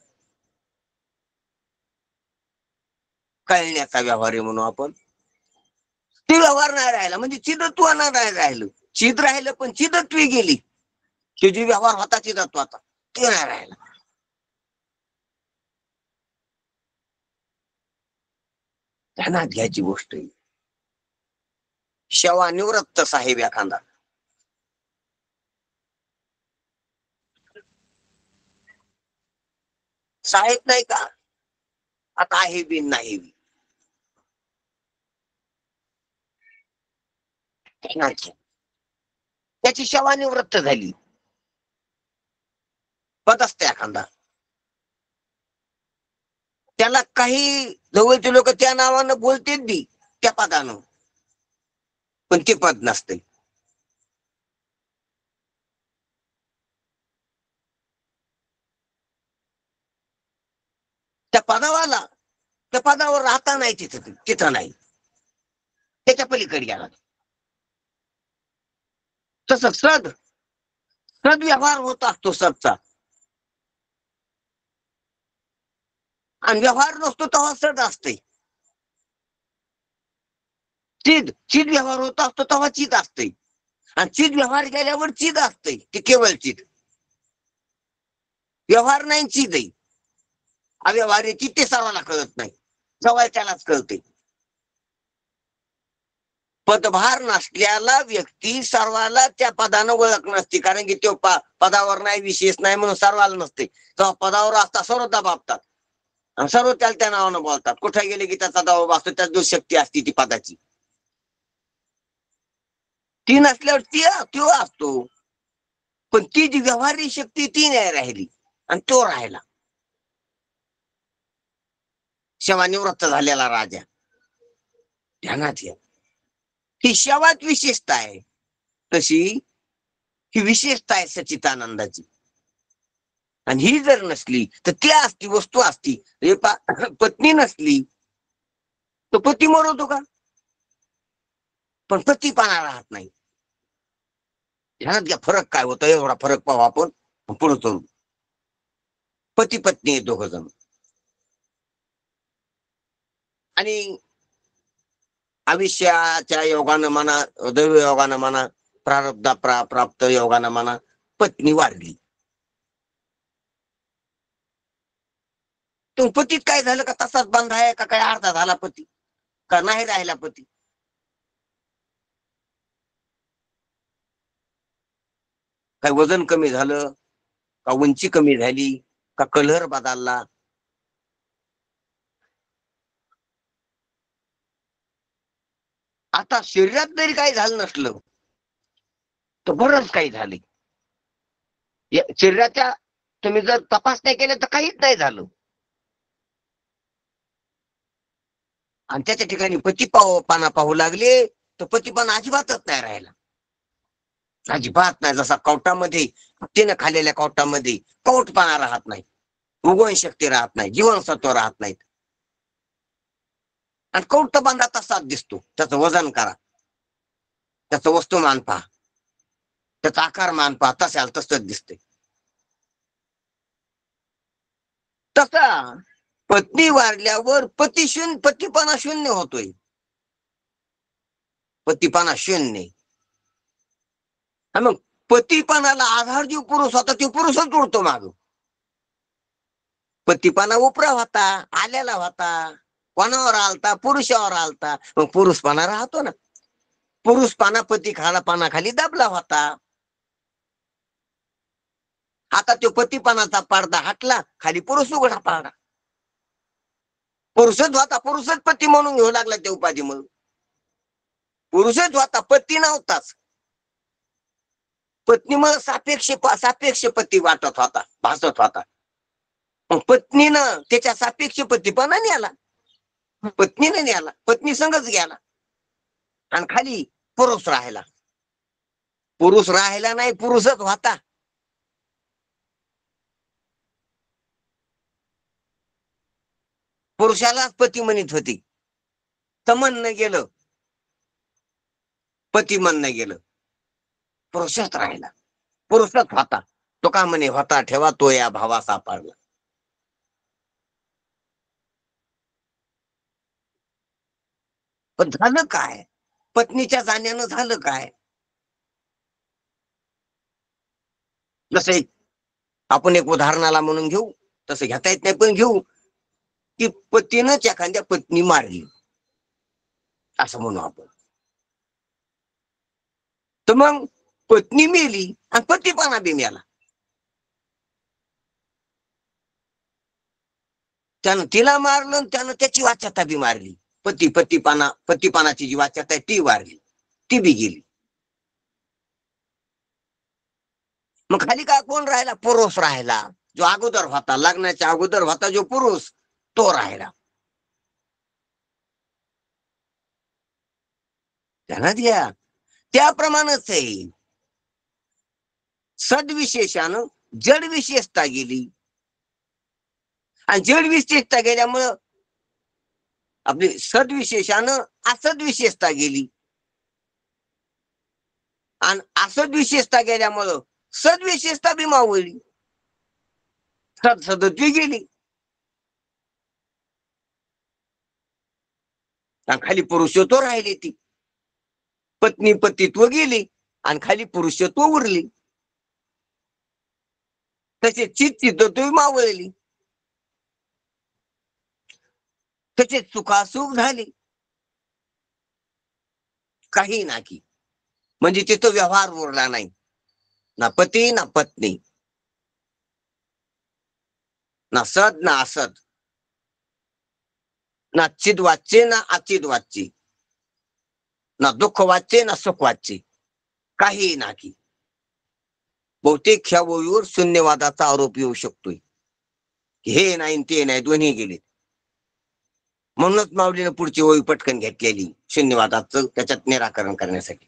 कळण्याचा व्यवहार आहे म्हणून आपण. ते व्यवहार नाही राहिला म्हणजे चिदत्व नाही राहिलं. चिद राहिलं पण चिदत्वी गेली. ते जे व्यवहार होता चिदत्वाचा ते नाही राहिला. ध्यानात घ्यायची गोष्ट आहे. शेवा निवृत्त साहेब एखादा साहेब नाही का, आता आहे बी नाही बी. त्याची शेवा निवृत्त झाली. पदस्थ एखादा, त्याला काही जवळचे लोक त्या नावानं बोलतेच बी त्या पदानं, पण ते पद नसते. त्या पदावाला त्या पदावर राहता नाही, तिथं नाही, त्याच्या पलीकडे गेला. तसं सदव्यवहार होत असतो सदचा, आणि व्यवहार नसतो तेव्हा सद असते. चिद व्यवहार होत असतो तेव्हा चिद असते, आणि चिद व्यवहार गेल्यावर चिद असते. ती केवळ चिद, व्यवहार नाही चिद आहे. अव्यवहार आहे ते सर्वांना कळत नाही, जवळच्यालाच कळते. पदभार नसल्याला व्यक्ती सर्वाला त्या पदानं ओळख नसते, कारण की तो पदावर नाही, विशेष नाही म्हणून सर्वाला नसते. तेव्हा पदावर असता सर्व दबाबतात आणि सर्व त्याला त्या नावानं बोलतात. कुठे गेले की त्याचा दबाव असतो, त्यात जो शक्ती असते ती पदाची, ती नसल्यावर तो असतो. पण ती जी व्यवहारी शक्ती ती नाही राहिली आणि तो राहिला. सेवानिवृत्त झालेला राजा. ध्यानात घ्या, ही शेवात विशेषता आहे. तशी ही विशेषता आहे सच्चिदानंदाची. आणि ही जर नसली तर ती असती वस्तू असती. पत्नी नसली तर पती मरवतो का, पण पतीपणा राहत नाही. ध्यानात घ्या, फरक काय होतो, एवढा फरक पाहू आपण पुढे चलू. पती पत्नी आहे दोघ जण, आणि आयुष्याच्या योगानं म्हणा, दैव योगानं म्हणा, प्राप्त योगानं म्हणा, पत्नी वाढली. तो पतीत काय झालं का तसाच बंद आहे का, काय अर्धा झाला पती का नाही राहिला पती? काय वजन कमी झालं का, उंची कमी झाली का, कलर बदलला? आता शरीरात जरी काही झालं नसलं तर बरंच काही झाले. शरीराच्या तुम्ही जर तपासण्या केल्या तर काहीच नाही झालं, आणि त्याच्या ठिकाणी पतीपाना पाहू लागले तर पतीपाना अजिबातच नाही राहिला. अजिबात नाही. जसा कवटामध्ये हत्तीनं खाल्लेल्या कवटामध्ये कवटपणा राहत नाही, उगवण शक्ती राहत नाही, जीवनसत्व राहत नाहीत. आणि कवट बांधा तसाच दिसतो. त्याचं वजन करा, त्याचं वस्तुमान पहा, त्याचा आकार मान पहा, तसंच दिसते. तसा पत्नी वारल्यावर पतीपणा शून्य होतोय. पतीपणा शून्य. मग पतीपणाला आधार जो पुरुष होता तो पुरुषच उडतो माग. पतीपणा उपरा होता, आलेला होता, कोणावर आलता, पुरुषावर आलता. मग पुरुषपणा राहतो ना. पुरुषपणा पती पानाखाली दाबला होता, आता तो पतीपणाचा पडदा हटला, खाली पुरुष उघडा पडला. पुरुषच होता, पुरुषच पती म्हणून घेऊ लागला त्या उपाधी म्हणून. पुरुषच होता, पती नव्हताच. पत्नी मग सापेक्ष पती वाटत होता, भासत होता. पत्नीनं त्याच्या सापेक्ष पतीपणा नेला, पत्नीने नेला, पत्नी संगच गेला. आणि खाली पुरुष राहिला. पुरुष राहिला नाही, पुरुषच होता. पुरुषालाच पती म्हणत होती, तर म्हणणं गेलं, पती म्हणणं गेलं, पुरुषच राहिला, पुरुषच होता. तो का म्हणे होता ठेवा, तो या भावा सापडला. पण झालं काय? पत्नीच्या जाण्यानं झालं काय? जसे आपण एक उदाहरणाला म्हणून घेऊ, तसं घेता येत नाही पण घेऊ, की पतीनंच एखाद्या पत्नी मारली असं म्हणू आपण. तर मग पत्नी मेली आणि पतीपणा बी मेला. त्यानं तिला मारलं, त्यानं त्याची वाच्यता बी मारली. पतीपणाची जी वाच्यता आहे ती वारली, ती बी गेली. मग खाली काय कोण राहिला? पुरुष राहिला. जो अगोदर होता, लग्नाच्या अगोदर होता जो पुरुष, तो राहिला. ध्यानात घ्या, त्याप्रमाणेच आहे. सद्विशेषानं जड विशेषता गेली, आणि जड विशेषता गेल्यामुळं आपली सद्विशेषानं असद विशेषता गेली, आणि असद विशेषता गेल्यामुळं सद्विशेषता बी मावळली, सदसदत्वी गेली. आणि खाली पुरुषत्व राहिली. ती पत्नी पतित्व गेली आणि खाली पुरुषत्व उरली. तसे चित्तत्व मावळली, तसे सुखासुख झाले, काही नाही. म्हणजे तिथं व्यवहार उरला नाही, ना पती ना पत्नी, ना सद ना असद, ना चिद वाच्ये ना अचिद वाच्ये, ना दुःख वाच्ये ना सुख वाच्ये, काही नाही. बहुतेक ह्या ओळीवर शून्यवादाचा आरोप येऊ शकतोय. हे नाही ते नाही, दोन्ही गेले. म्हणूनच माऊलीनं पुढची ओळी पटकन घेतलेली शून्यवादाचं त्याच्यात निराकरण करण्यासाठी.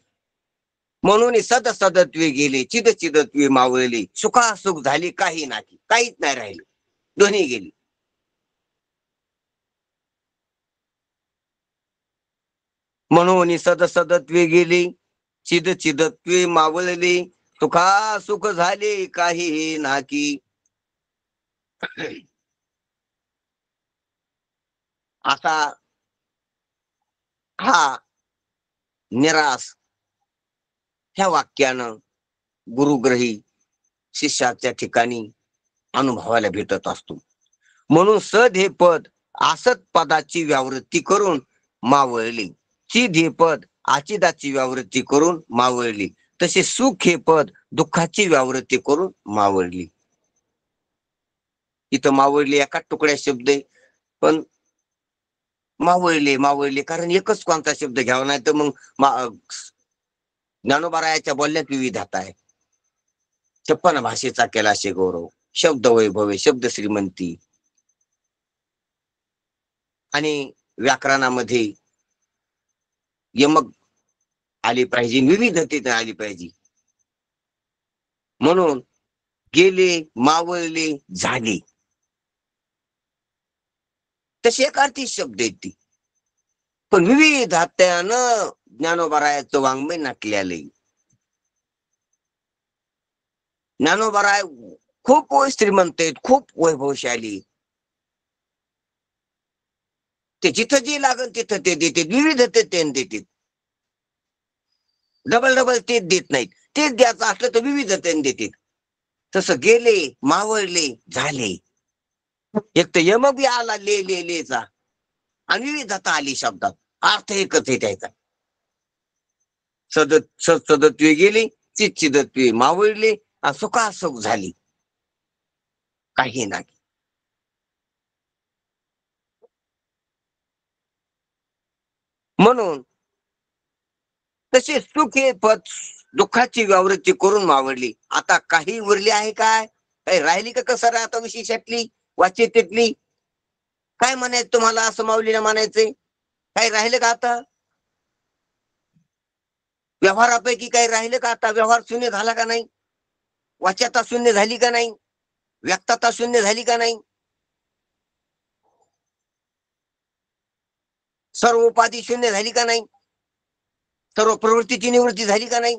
म्हणून सद सदत्वे गेले, चिद चिदत्वे मावळली, सुखासुख झाली, काही नाही, काहीच नाही राहिलं, दोन्ही गेली. म्हणून सद सदत्वे गेली, चिद चिदत्वे मावळली, सुखासुख झाले, काही नाही. असा हा निरास ह्या वाक्यानं गुरुग्रही शिष्याच्या ठिकाणी अनुभवायला भेटत असतो. म्हणून सद हे पद असत पदाची व्यावृत्ती करून मावळली, चिद हे पद आचिदाची व्यावृत्ती करून मावळली, तसे सुख हे पद दुःखाची व्यावृत्ती करून मावळली. इथं मावळली एका तुकड्या शब्द आहे, पण मावळले कारण एकच कोणता शब्द घ्यावा, नाही तर मग ज्ञानोबारायाच्या बोलण्यात विविधता आहे. 56 भाषेचा केला शे गौरव, शब्द वैभव, शब्द श्रीमंती, आणि व्याकरणामध्ये यमक आली पाहिजे, विविधतेत आली पाहिजे. म्हणून गेले, मावळले, झाले, तसे एक अर्थी शब्द आहेत ती, पण विविधतेनं ज्ञानोबारायाचं वाङ्मय नटलेले. ज्ञानोबाराय खूप श्रीमंत आहेत, खूप वैभवशाली. ते जिथं जे लागल तिथं ते देते, विविधतेने देते. डबल तेच देत नाहीत, तेच द्यायचं असलं तर विविधतेने देते. तसं गेले, मावळले, झाले. एक तर यम बी आला लेचा, आणि विविधता आली शब्दात, अर्थ एकच आहे त्याचा. सदत्वे गेली, चिदत्वे मावळले, सुखासुख झाली. काही नाही. म्हणून तसे सुख हे पद दुःखाची व्यावृत्ती करून मावळली. आता काही उरली आहे काय? काही राहिली का कसं आता विशेषातली वाच्यतेतली? काय म्हणायचं तुम्हाला असं माऊलीला म्हणायचंय? काही राहिलं का आता? व्यवहारापैकी काही राहिलं का आता? व्यवहार शून्य झाला का नाही? वाच्यता शून्य झाली का नाही? व्यक्तता शून्य झाली का नाही? सर्व उपाधी शून्य झाली का नाही? सर्व प्रवृत्तीची निवृत्ती झाली का नाही?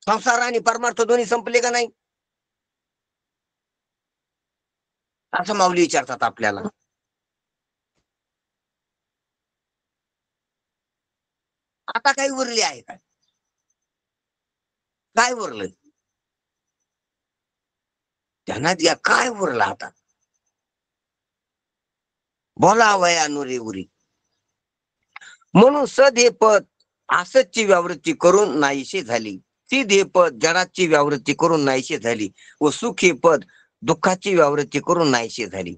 संसार आणि परमार्थ दोन्ही संपले का नाही? असं माऊली विचारतात आपल्याला. आता काही उरले आहे काय? काय उरलं? त्यांना द्या काय उरलं आता? बोला वया नुरे उरी. म्हणून सद हे पद असतची व्यावृत्ती करून नाहीशी झाली. सिद्ध हे पद जडाची व्यावृत्ती करून नाहीशी झाली व सुख हे पद दुःखाची व्यावृत्ती करून नाहीशी झाली.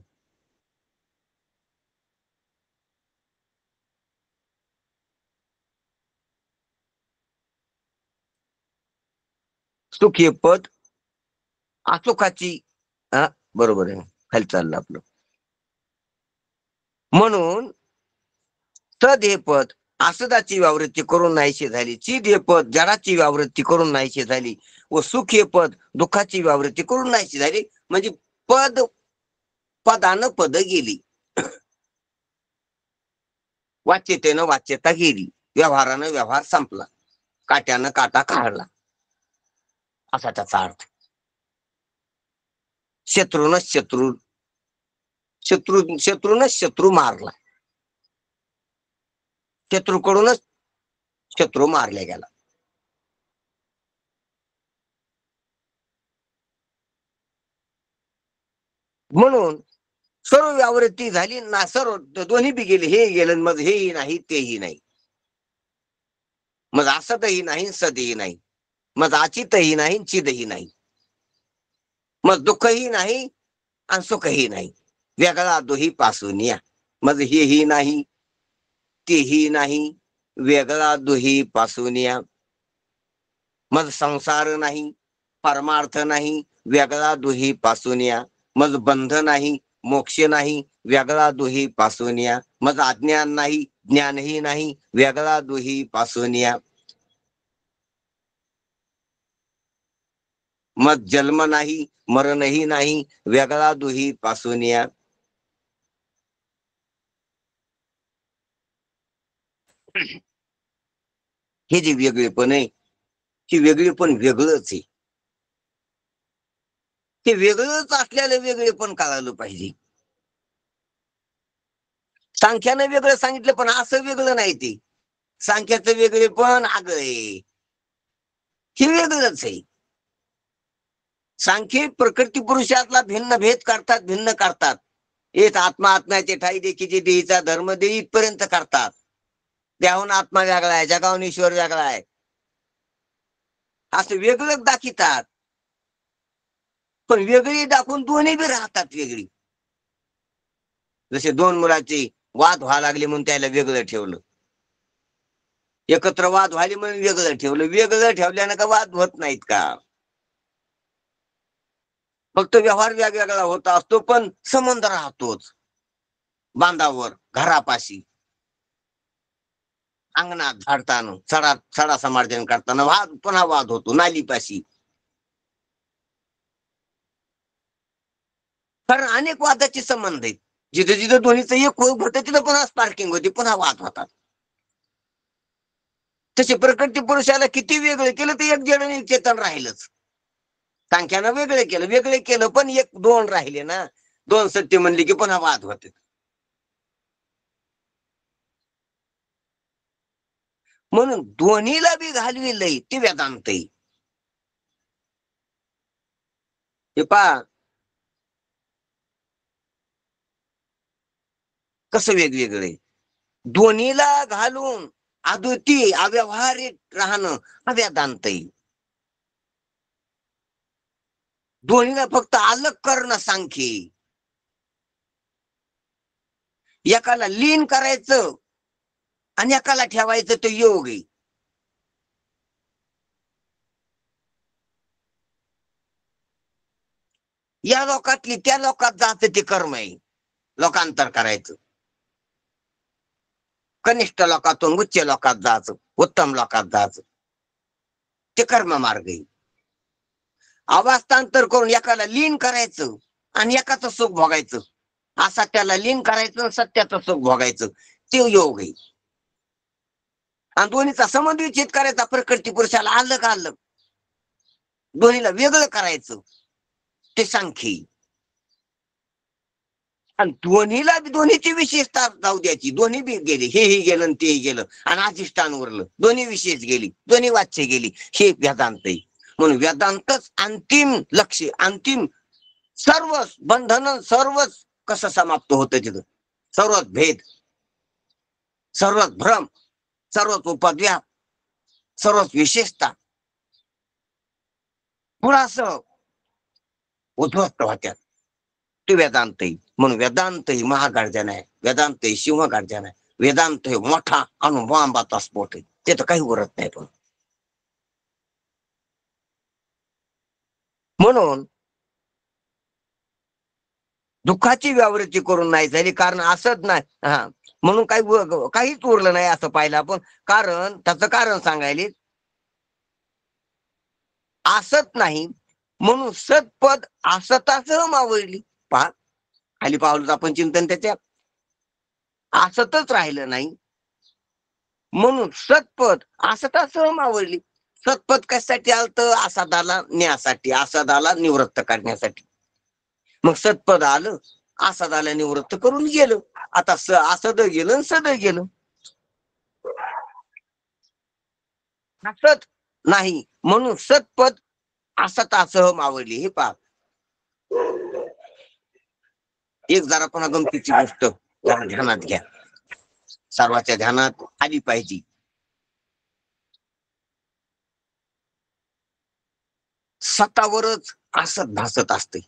सुख हे पद असुखाची बरोबर आहे, खाली चाललं आपलं. म्हणून सद हे पद असदाची व्यावृत्ती करून नाहीशी झाली. चिद हे पद जडाची व्यावृत्ती करून नाहीशी झाली व सुख हे पद दुःखाची व्यावृत्ती करून नाहीशी झाली. म्हणजे पद पदानं पद गेली, वाच्यतेनं वाच्यता गेली, व्यवहारानं व्यवहार संपला, काट्यानं काटा काढला, असा त्याचा अर्थ. शत्रूनच शत्रू मारला, शत्रूकडूनच शत्रू मारला गेला. म्हणून सर्व व्यावृत्ती झाली ना, सर्व दोन्ही बी गेले, हे गेलं मग हेही नाही तेही नाही, मग असतही नाही सदही नाही, मग अचितही नाही चिदही नाही, मग दुःखही नाही आणि सुखही नाही, वेगळा दोही पासून या. मग हेही नाही तेही नाही, वेगळा दोही पासून या. मग संसार नाही परमार्थ नाही, वेगळा दोही पासून या. मग बंध नाही मोक्ष नाही, वेगळा दोही पासून या. मग अज्ञान नाही ज्ञानही नाही, वेगळा दोही पासून या. मग जन्म नाही मरणही नाही, वेगळा दोही पासून या. हे जे वेगळेपण आहे, हे वेगळेपण वेगळंच आहे. ते वेगळंच असल्याला वेगळेपण कळालं पाहिजे. सांख्यानं वेगळं सांगितलं पण असं वेगळं नाही. ते सांख्याचं वेगळेपण आगळं आहे, हे वेगळंच आहे. सांख्य प्रकृती पुरुषातला भिन्न भेद करतात, भिन्न करतात. एक आत्मा आत्म्याचे ठाई देखीचे देहीचा धर्म देही इथपर्यंत करतात. देहाहून आत्मा वेगळा आहे, जगाहून ईश्वर वेगळा आहे, असं वेगळं दाखितात. पण वेगळी दाखवून दोन्ही बी राहतात वेगळी. जसे दोन मुलाचे वाद व्हायला लागले म्हणून त्याला वेगळं ठेवलं, एकत्र वाद व्हायले म्हणून वेगळं ठेवलं. वेगळं ठेवल्यानं का वाद होत नाहीत का? फक्त व्यवहार वेगवेगळा होत असतो पण संबंध राहतोच. बांधावर घरापाशी अंगणात झाडताना सडा समार्जन करताना पुन्हा वाद होतो नालीपाशी. कारण अनेक वादाचे संबंध आहेत. जिथे जिथे दोन्हीचं एक होतं तिथं पुन्हा स्पार्किंग होती, पुन्हा वाद होतात. तसे प्रकृती पुरुषाला किती वेगळं केलं तर एक जण एक चेतन राहिलंच. सांख्यानं वेगळे केलं पण एक दोन राहिले ना. दोन सत्य म्हणले की पुन्हा वाद होते. म्हणून दोन्हीला बी घालविलंय ते वेदांत. हे पहा कसं वेगवेगळे, दोन्हीला घालून अद्वितीय अव्यवहारिक राहणं हा वेदांत. दोन्हीला फक्त अलग करणं सांख्ये. एकाला लीन करायचं आणि एकाला ठेवायचं तो योग आहे. या लोकातली त्या लोकात जायचं ते कर्म आहे. लोकांतर करायचं. कनिष्ठ लोकातून उच्च लोकात जायचं, उत्तम लोकात जायचं, ते कर्म मार्ग आहे. अवस्थांतर करून एकाला लीन करायचं आणि एकाचं सुख भोगायचं, असा त्याला लीन करायचं, सत्याचं सुख भोगायचं, ते योग आहे. आणि दोन्हीचा संबंध विच्छेद करायचा, प्रकृती पुरुषाला अलग अलग, दोन्हीला वेगळं करायचं, ते सांख्य. आणि दोन्हीला दोन्हीची विशेषता जाऊ द्यायची. दोन्ही बी गेले, हेही गेलं आणि तेही गेलं, आणि अधिष्ठान उरलं, दोन्ही विशेष गेली, दोन्ही वाच्य गेली, हे वेदांत आहे. म्हणून वेदांतच अंतिम लक्ष, अंतिम सर्वच बंधन, सर्वच कसं समाप्त होतं तिथं. सर्वच भेद, सर्वच भ्रम, सर्वच उपद्व्याप, सर्वच विशेषता पुढं उद्ध्वस्त होत्यात. ते वेदांत आहे. म्हणून वेदांत ही महागार्जन आहे, वेदांत ही सिंहगार्जन आहे, वेदांत हे मोठा अनुभवांबाचा स्फोट आहे. ते तर काही उरत नाही. पण म्हणून दुःखाची व्यावृत्ती करून नाही झाली, कारण असत नाही. म्हणून काहीच उरलं नाही असं पाहिलं आपण. कारण त्याचं कारण सांगायले, असत नाही म्हणून सत्पद असतासह मावळली. पहा, खाली पावलं आपण चिंतन त्याच्यात. असतच राहिलं नाही म्हणून सत्पद असतासह मावळली. सत्पद कशासाठी आलं? असदाला न्यासाठी, असदाला निवृत्त करण्यासाठी. मग सत्पद आलं, असदाला निवृत्त करून गेलं. आता असद गेलं, सद गेलं. असत नाही म्हणून सत्पद असतासह मावळली. हे पहा, एक जरा पण गमतीची गोष्ट ध्यानात घ्या, सर्वांच्या ध्यानात आली पाहिजे. सतावरच असत भासत असते,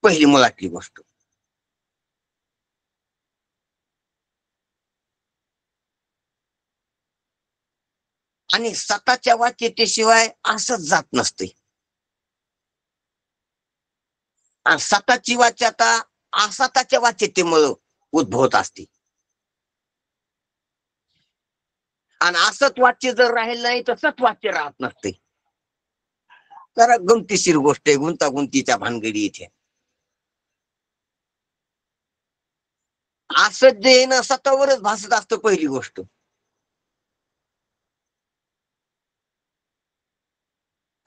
पहिली मुळातली गोष्ट. आणि सताच्या वाच्यतेशिवाय असत जात नसते. आणि सताची वाच्यता असताच्या वाच्यतेमुळे उद्भवत असते. आणि असत वाच्य जर राहील नाही तर सत वाच्य राहत नसते. जरा गमतीशीर गोष्ट आहे, गुंतागुंतीच्या भानगडी इथे. असत जे ना सतावरच भासत असतं, पहिली गोष्ट.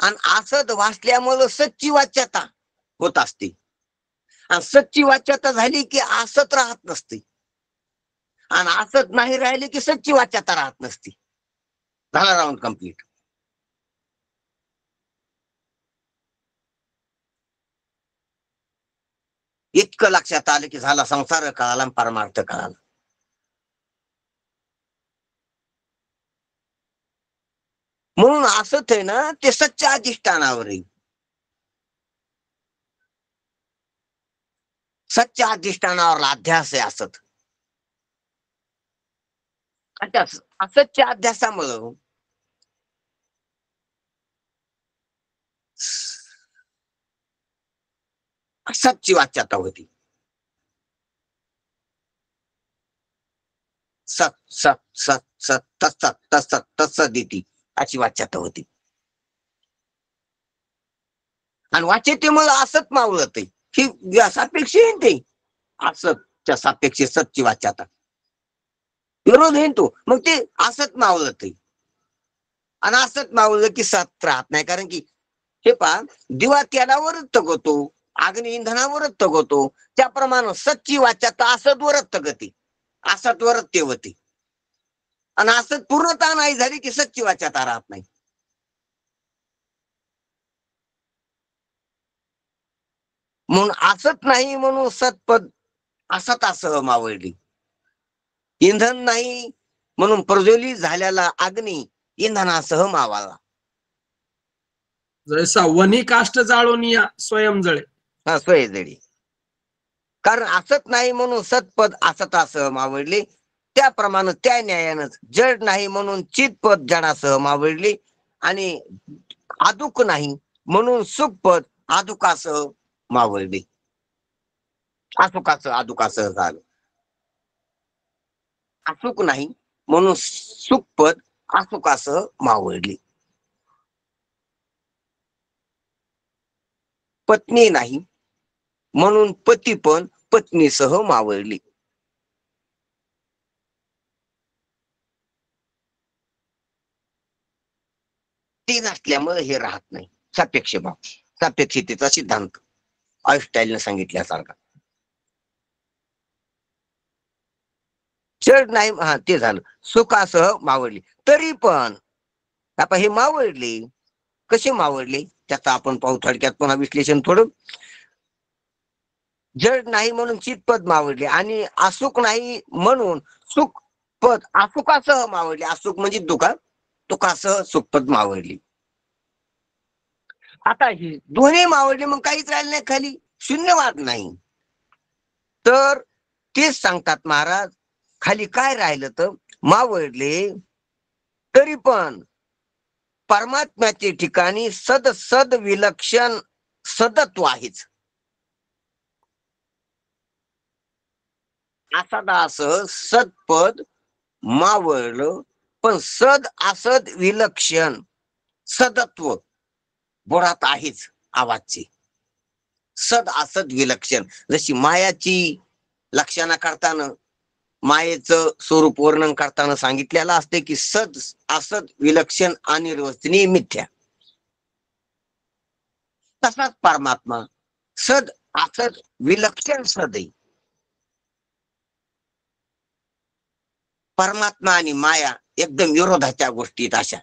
आणि असत भासल्यामुळं सच्ची वाच्यता होत असते. आणि सच्ची वाच्यता झाली की असत राहत नसते, आणि असत नाही राहिले की सच्ची वाच्यता राहत नसते. झाला राऊंड कंप्लीट. इतकं लक्षात आलं की झाला संसार कळाला, परमार्थ कळाला. म्हणून असत आहे ना, ते सच्च्या अधिष्ठानावर आहे. सच्च्या अधिष्ठानावर अध्यास आहे असत. असतच्या अध्यासामुळं असतची वाच्यता होती. सत सत सत सत तत्सत तत्सत तत्सदिती अशी वाच्यता होती. आणि वाच्यतेमुळे असत मावळत आहे. ही सापेक्ष आहे ते. असतच्या सापेक्ष सतची वाच्यता विरोध आहे तो. मग ते असत मावळत आहे. आणि असत मावळलं की सत राहत नाही. कारण की हे पहा, दिवा तेलावरच तगवतो, अग्नी इंधनावरच तगवतो, त्याप्रमाणे सच्ची वाच्यता असतवरच तगते, असतवरच तेवते. आणि असत पूर्णता नाही झाली की सच्ची वाच्यता राहत नाही. म्हणून असत नाही म्हणून सत्पद असतासह मावळली. इंधन नाही म्हणून प्रज्वलित झालेला अग्नी इंधनासह मावळला. जैसा वनी काष्ट जाळून या स्वयं जळे. हा स्वयजडी. कारण असत नाही म्हणून सत्पद असत असं मावळले, त्याप्रमाणे त्या न्यायानं जड नाही म्हणून चितपद जडासह मावळले, आणि आदुक नाही म्हणून सुखपद आदुकासह मावळले. आदुकासह झालं. अचूक नाही म्हणून सुखपद अचुकासह मावळली. पत्नी नाही म्हणून पती पण पत्नीसह मावळली. ती नसल्यामुळे हे राहत नाही. सापेक्ष भाव, सापेक्षतेचा सिद्धांत आईन्स्टाईनने सांगितल्यासारखा. जड नाही, हा ते झालं. सुखासह मावळली. तरी पण आता हे मावळले कसे मावळले त्याचा आपण पाहू थोडक्यात पुन्हा विश्लेषण थोडं. जड नाही म्हणून चितपद मावळले, आणि असुख नाही म्हणून सुख पद असुखासह मावळले. असुख म्हणजे दुखासह सुखपद मावळली. आता ही दोन्ही मावळले, मग काहीच राहिलं नाही खाली, शून्यवाद नाही. तर तेच सांगतात महाराज, खाली काय राहिलं तर मावळले तरी पण परमात्म्याच्या ठिकाणी सद विलक्षण सदत्व आहेच. असदासह सदपद मावळलं, पण सद असद विलक्षण सदत्व बुडात आहेच. आवाजची सद असद विलक्षण, जशी मायाची लक्षणा करताना मायेचं स्वरूप वर्णन करताना सांगितलेलं असते की सद असद विलक्षण अनिर्वचनीय मिथ्या, तसाच परमात्मा सद असद विलक्षण सदै. परमात्मा आणि माया एकदम विरोधाच्या गोष्टीत अशा.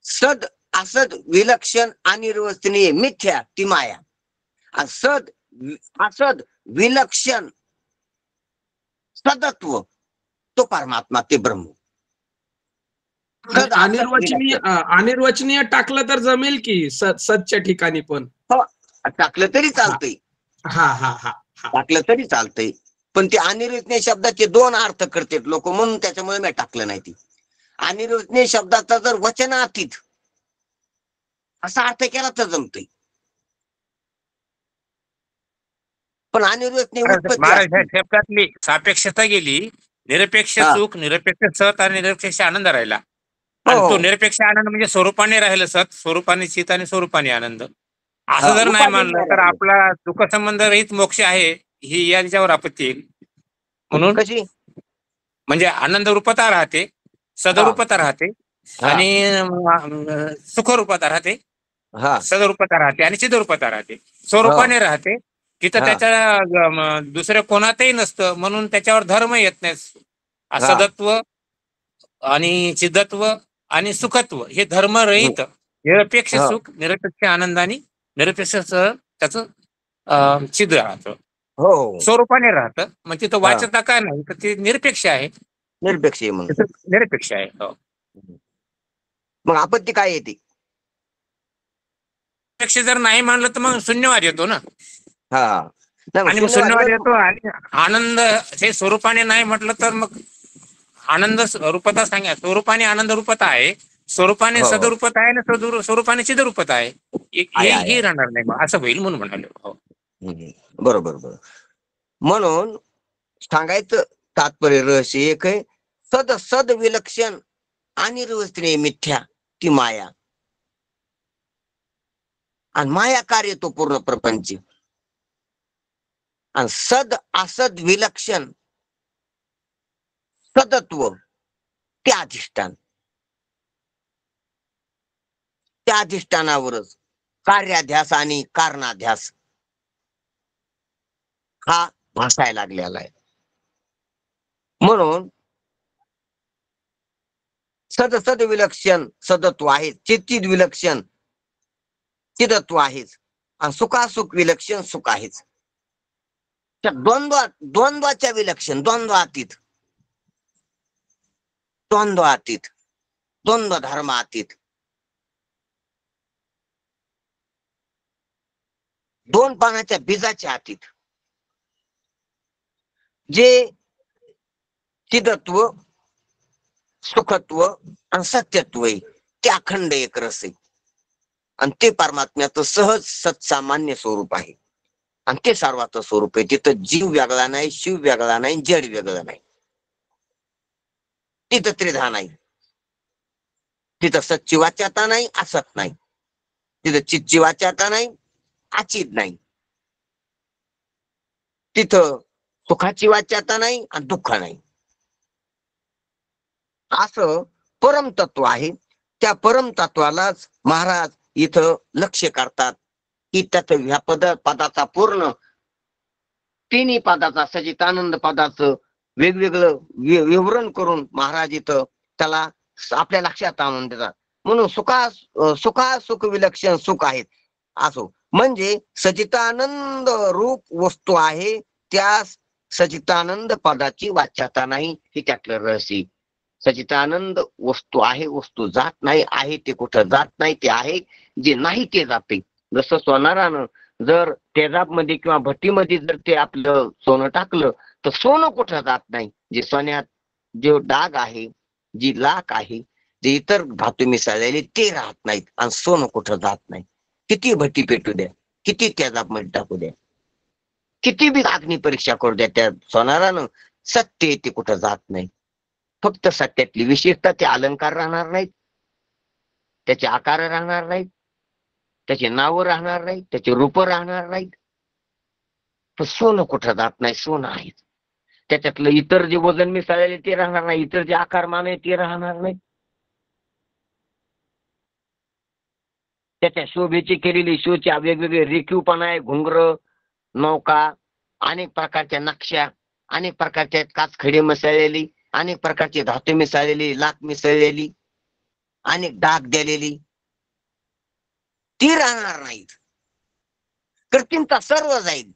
सद असद विलक्षण अनिर्वचनीय मिथ्या ती माया, आणि सद असद विलक्षण सदत्व तो परमात्मा, ते ब्रह्म. अनिर्वचनीय टाकलं तर जमेल की सदच्या ठिकाणी पण टाकलं तरी चालतंय. हा हा हा टाकलं तरी चालतंय, पण ते अनिर्वचनीय शब्दाचे दोन अर्थ करतात लोक, म्हणून त्याच्यामुळे मी टाकलं नाही. ती अनिर्वचनीय शब्दाचा जर वचनातीत असा अर्थ केला तर जमतोय, पण अनिर्वचनीय उत्पत्ती शब्दातली सापेक्षता गेली. निरपेक्ष सुख, निरपेक्ष सत आणि निरपेक्ष आनंद राहिला. आणि तो निरपेक्ष आनंद म्हणजे स्वरूपाने राहिलं सत, स्वरूपाने चित आणि स्वरूपाने आनंद. असं जर नाही मानलं तर आपला दुःख संबंध रहित मोक्ष आहे ही याच्यावर आपत्ती येईल. म्हणून कशी म्हणजे आनंद रूपता राहते, सदरूपता राहते, आणि सुखरूपता राहते, सदरूपता राहते आणि चिदरूपता राहते. स्वरूपाने राहते तिथं त्याच्या दुसऱ्या कोणातही नसतं, म्हणून त्याच्यावर धर्म येत नाही. असदत्व आणि चिदत्व आणि सुखत्व हे धर्मरहित निरपेक्ष सुख, निरपेक्ष आनंद आणि निरपेक्ष त्याचं चिद राहतं, स्वरूपाने राहतं. मग तिथं वाच्यता काय नाही तर ते निरपेक्ष आहे. निरपेक्ष निरपेक्ष आहे. मग आपत्ती काय येते? निरपेक्ष जर नाही मानलं तर मग शून्यवाद येतो ना. आणि मग शून्यवाद शून्यवाद येतो. आणि आनंद हे स्वरूपाने नाही म्हटलं तर मग आनंद रूपता सांगा. स्वरूपाने आनंद रूपता आहे, स्वरूपाने सदरूपता आहे ना, स्वरूपाने चिदरूपता आहे. हे राहणार नाही मग, असं होईल म्हणून म्हणाले. बरोबर बरोबर. म्हणून सांगायचं तात्पर्य रहस्य एक आहे, सद विलक्षण अनिर्वचनीय मिथ्या ती माया, आणि माया कार्य तो पूर्ण प्रपंच, आणि सद असद विलक्षण सदत्व ते अधिष्ठान. त्या अधिष्ठानावरच कार्याध्यास आणि कारणाध्यास हा भासायला लागलेला आहे. म्हणून सद विलक्षण सदत्व आहे, चिद विलक्षण चिदत्व आहेच, आणि सुखासुख विलक्षण सुख आहेच. द्वंद्वाच्या विलक्षण, द्वंद्वातीत, द्वंद्व धर्मातीत दोन पानाच्या बीजाच्या हातीत जे चिदत्व, सुखत्व आणि सत्यत्व आहे ते अखंड एक रस आहे. आणि ते परमात्म्याचं सहज सत्सामान्य स्वरूप आहे. आणि ते सर्वाचं स्वरूप आहे. तिथं जीव वेगळा नाही, शिव वेगळा नाही, जड वेगळं नाही. तिथं त्रिधा नाही, तिथं सच्ची वाच्यता नाही, असत नाही. तिथं चितची वाच्यता नाही, अचित नाही. तिथं सुखाची वाच्यता नाही आणि दुःख नाही. असं परमतत्व आहे. त्या परमतत्वालाच महाराज इथं लक्ष करतात की त्याचं ह्या पदाचा पूर्ण तिन्ही पदाचा सचितानंद पदाचं वेगवेगळं विवरण करून महाराज इथं त्याला आपल्या लक्षात आणून देतात. म्हणून सुखा सुख विलक्षण सुख आहेत असो. म्हणजे सचितानंद रूप वस्तू आहे, त्या सचितानंद पदाची वाच्यता नाही, ही त्यातलं रहस्य. सचितानंद वस्तू आहे, वस्तू जात नाही, आहे ते कुठं जात नाही, ते आहे जे नाही ते जाते. जसं सोनारानं जर तेजाबमध्ये किंवा भट्टीमध्ये जर ते आपलं सोनं टाकलं तर सोनं कुठं जात नाही. जे सोन्यात जे डाग आहे, जी लाख आहे, जे इतर धातू मिसळलेले ते राहत नाहीत आणि सोनं कुठं जात नाही. किती भट्टी पेटू द्या, किती तेजाबमध्ये टाकू द्या, किती बी अग्नी परीक्षा करू द्या, त्या सोनारानं सत्य ते कुठं जात नाही. फक्त सत्यातली विशेषता ते अलंकार राहणार नाहीत, त्याचे आकार राहणार नाहीत, त्याचे नाव राहणार नाहीत, त्याचे रूप राहणार नाहीत. पण सोनं कुठं जात नाही, सोनं आहे. त्याच्यातलं इतर जे वजन मिसळलेले ते राहणार नाही, इतर जे आकार मान आहे ते राहणार नाही. त्याच्या शोभेची केलेली शोच्या वेगवेगळे रेखीवपणा आहे, घुंगर, नौका, अनेक प्रकारच्या नक्षा, अनेक प्रकारच्या काचखडे मिसळलेली, अनेक प्रकारची धातू मिसळलेली, लाख मिसळलेली, अनेक डाग दिलेली, ती राहणार नाहीत. कृत्रिमता सर्व जाईल,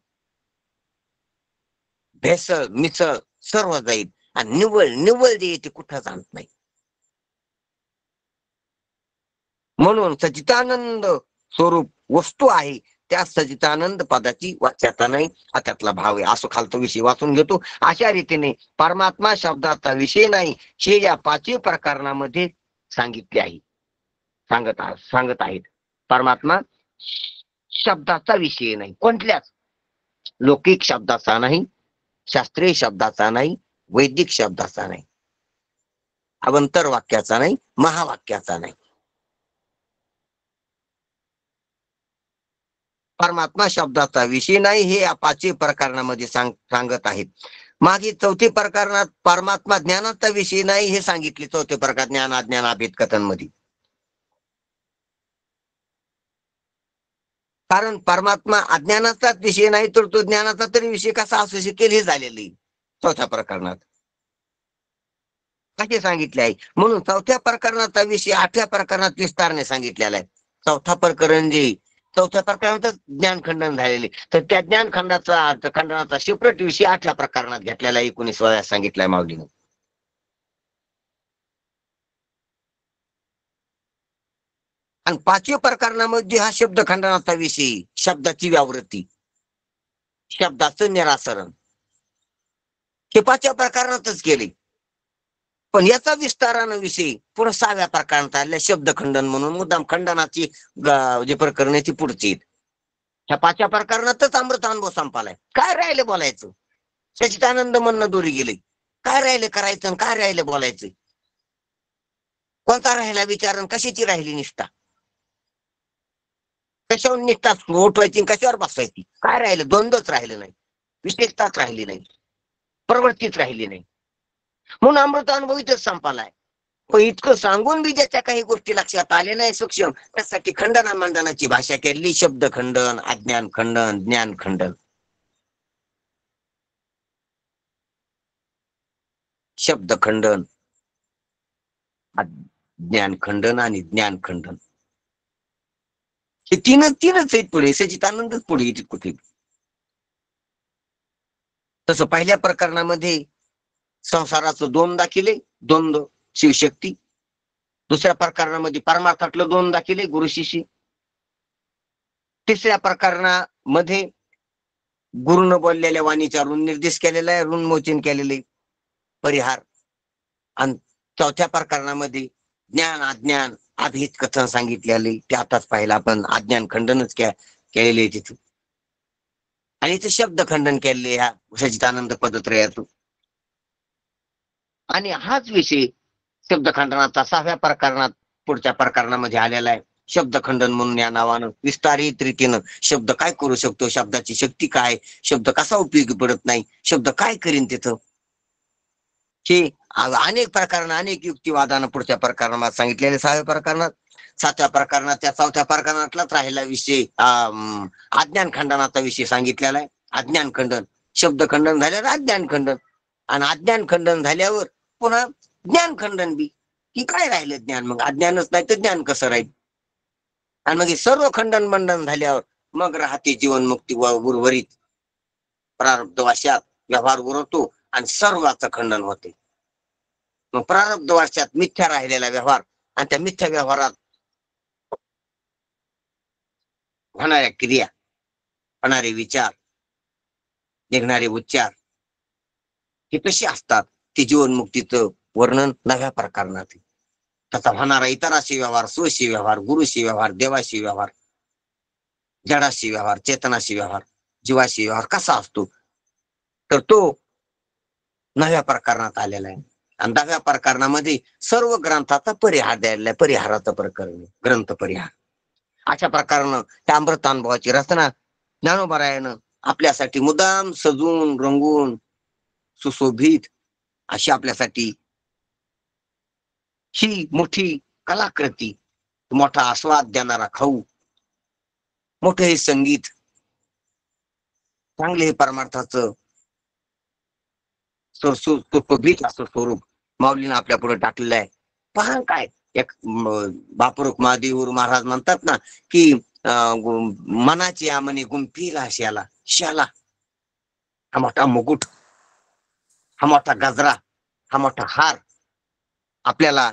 भेसळ मिसळ सर्व जाईल आणि निव्वळ निव्वळ जे येते कुठं जात नाही. म्हणून सचितानंद स्वरूप वस्तू आहे, त्या सचितानंद पदाची वाच्यता नाही, हा त्यातला भाव आहे. असं खालचा विषय वाचून घेतो. अशा रीतीने परमात्मा शब्दाचा विषय नाही हे या पाचही प्रकरणामध्ये सांगितले आहे, सांगत आहेत. परमात्मा शब्दाचा विषय नाही, कोणत्याच लौकिक शब्दाचा नाही, शास्त्रीय शब्दाचा नाही, वैदिक शब्दाचा नाही, अवंतर वाक्याचा नाही, महावाक्याचा नाही. परमात्मा शब्दाचा विषय नाही हे या पाचही प्रकरणामध्ये सांगत आहेत. मागे चौथी प्रकरणात परमात्मा ज्ञानाचा विषय नाही हे सांगितले. चौथे प्रकार ज्ञान अज्ञान अभेद कथन मध्ये, कारण परमात्मा अज्ञानाचाच विषय नाही तर तो ज्ञानाचा तरी विषय कसा असू शकेल हे झालेले चौथ्या प्रकरणात कसे सांगितले आहे. म्हणून चौथ्या प्रकरणाचा विषय आठव्या प्रकरणात विस्ताराने सांगितलेला आहे. चौथा प्रकरण जे चौथ्या प्रकरणात ज्ञान खंडन झालेले, तर त्या ज्ञान खंडनाचा सेपरेट विषय आठव्या प्रकरणात घेतलेला 19व्या सांगितलाय माऊलीने. आणि पाचव्या प्रकरणामध्ये हा शब्द खंडनाचा विषय, शब्दाची व्यावृत्ती, शब्दाचं निरासरण हे पाचव्या प्रकरणातच केले. पण याचा विस्तारानं विषय पुढे 6व्या प्रकरणात आलेल्या शब्द खंडन म्हणून मुद्दाम खंडनाची जे प्रकरण ती पुढची. ह्या पाचव्या प्रकरणातच अमृत अनुभव संपालाय. काय राहिले बोलायचं, सचितानंद म्हणणं दोरी गेले. काय राहिले करायचं आणि काय राहिले बोलायचं, कोणता राहिला विचारण, कशाची राहिली निष्ठा, कशावर निष्ठा उठवायची, कशावर बसवायची, काय राहिलं, द्वंद्वच राहिलं नाही, विशेषताच राहिली नाही, प्रवृत्तीच राहिली नाही. म्हणून अमृत अनुभव इथंच संपालाय. पण इतकं सांगून बी ज्याच्या काही गोष्टी लक्षात आले नाही सूक्ष्म, त्यासाठी खंडना मंडनाची भाषा केली. शब्द खंडन, अज्ञान खंडन, ज्ञान खंडन. शब्द खंडन, ज्ञान खंडन आणि ज्ञान खंडन हे तीनच आहेत पुढे. सचितानंदच पुढे येते कुठे. तसं पहिल्या प्रकरणामध्ये संसाराचं दोन दाखिले, द्वंद्व शिवशक्ती. दुसऱ्या प्रकरणामध्ये परमार्थातलं दोन दाखिले, गुरु शिष्य. तिसऱ्या प्रकरणामध्ये गुरुनं बोललेल्या वाणीचा ऋण निर्देश केलेला आहे, ऋण मोचन केलेले परिहार. आणि चौथ्या प्रकरणामध्ये ज्ञान अज्ञान अभेद कथन सांगितलेले, ते आताच पाहिलं आपण, अज्ञान खंडनच केलेले तिथे. आणि इथे शब्द खंडन केलेले ह्या सच्चिदानंद पदत्रयातून. आणि हाच विषय शब्द खंडनाचा 6व्या प्रकरणात पुढच्या प्रकरणामध्ये आलेला आहे. शब्द खंडन म्हणून या नावानं विस्तारित रीतीनं शब्द काय करू शकतो, शब्दाची शक्ती काय, शब्द कसा उपयोगी पडत नाही, शब्द काय करीन तिथं, हे अनेक प्रकरण अनेक युक्तिवादानं पुढच्या प्रकरणात सांगितलेले. 6व्या प्रकरणात, 7व्या प्रकरणात, त्या 4थ्या प्रकरणातलाच राहिला विषय अज्ञान खंडनाचा विषय सांगितलेला आहे. अज्ञान खंडन, शब्द खंडन झाल्यावर अज्ञान खंडन, आणि अज्ञान खंडन झाल्यावर पुन्हा ज्ञान खंडन बी. की काय राहिलं ज्ञान, मग अज्ञानच नाही तर ज्ञान कसं राहील. आणि मग हे सर्व खंडन मंडन झाल्यावर मग राहते जीवनमुक्ती उर्वरित. प्रारब्ध वाशात व्यवहार उरवतो आणि सर्वाचं खंडन होते. मग प्रारब्ध वाशात मिथ्या राहिलेला व्यवहार आणि त्या मिथ्या व्यवहारात होणाऱ्या क्रिया, होणारे विचार, निघणारे उच्चार, हे कसे असतात, ते जीवनमुक्तीचं वर्णन 9व्या प्रकरणात. त्याचा होणारा इतराशी व्यवहार, स्वशी व्यवहार, गुरुशी व्यवहार, देवाशी व्यवहार, जडाशी व्यवहार, चेतनाशी व्यवहार, जीवाशी व्यवहार कसा असतो, तर तो 9व्या प्रकरणात आलेला आहे. आणि 10व्या प्रकरणामध्ये सर्व ग्रंथाचा परिहार द्यायला आहे. परिहाराचं प्रकरण, ग्रंथ परिहार. अशा प्रकारानं त्या अमृतानुभवाची रचना ज्ञानोबरायानं आपल्यासाठी मुदाम सजून रंगून सुशोभित अशी आपल्यासाठी ही मोठी कलाकृती, मोठा आस्वाद देणारा खाऊ, मोठे हे संगीत, चांगले हे परमार्थाचं सुशोभित असं स्वरूप माऊलीनं आपल्या पुढे टाकलेलं आहे. पहा काय एक बापरूक महादेव महाराज म्हणतात ना की मनाची आमने गुंफीला शाला, हा मोठा मुकुट, हा मोठा गजरा, हा मोठा हार आपल्याला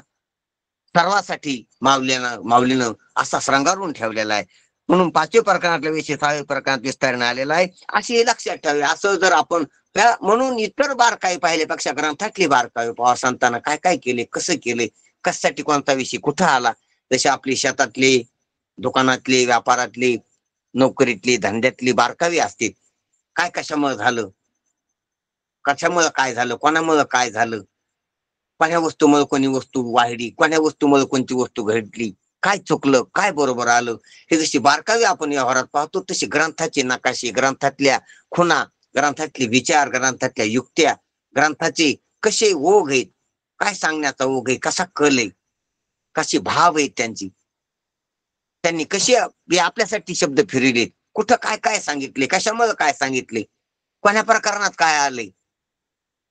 सर्वासाठी माऊलीनं असा श्रंगारून ठेवलेला आहे. म्हणून 5व्या प्रकरणातल्या विषय 6व्या प्रकरणात विस्ताराने आलेला आहे. असे हे लक्षात ठेवे. असं जर आपण म्हणून इतर बारकाई पाहिल्यापेक्षा ग्रंथातली बारकाई पहा, संतांना काय काय केले, कसं केले, कशासाठी कोणता विषय कुठं आला. जसे आपली शेतातले, दुकानातले, व्यापारातले, नोकरीतली, धंद्यातली बारकावी असते. काय कशामुळे झालं, कशामुळे काय झालं, कोणामुळे काय झालं, कोण्या वस्तूमुळे कोणी वस्तू वाढली, कोण्या वस्तूमुळे कोणती वस्तू घडली, काय चुकलं, काय बरोबर आलं, हे जशी बारकावी आपण व्यवहारात पाहतो तशी ग्रंथाची नकाशे, ग्रंथातल्या खुणा, ग्रंथातले विचार, ग्रंथातल्या युक्त्या, ग्रंथाचे कसे ओघ आहेत, काय सांगण्याचा ओघ आहे, कसा कल आहे, कसे भाव आहेत त्यांनी कसे आपल्यासाठी शब्द फिरले, कुठं काय काय सांगितले, कशामुळे काय सांगितले, कोण्या प्रकरणात काय आले,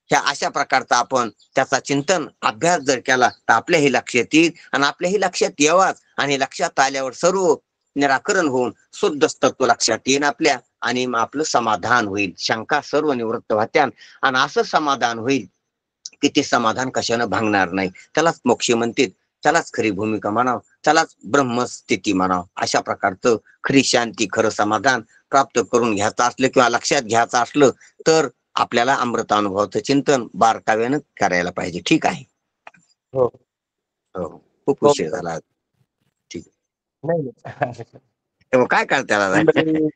ह्या अशा प्रकारचा आपण त्याचा चिंतन अभ्यास जर केला तर आपल्याही लक्षात येईल. आणि आपल्याही लक्षात यावाच, आणि लक्षात आल्यावर सर्व निराकरण होऊन शुद्ध तत्व लक्षात येईल आपल्या, आणि मग आपलं समाधान होईल, शंका सर्व निवृत्त होत्यान. आणि असं समाधान होईल की ते समाधान कशानं भांगणार नाही. त्यालाच मोक्ष म्हणतात, त्यालाच खरी भूमिका म्हणावं, त्यालाच ब्रह्मस्थिती म्हणावं. अशा प्रकारचं खरी शांती, खरं समाधान प्राप्त करून घ्यायचं असलं किंवा लक्षात घ्यायचं असलं तर आपल्याला अमृतानुभवाचं चिंतन बारकाव्यानं करायला पाहिजे. ठीक आहे. हो हो, खूप हो उशीर झाला. ठीक नाही आहे. काय करता कुंडली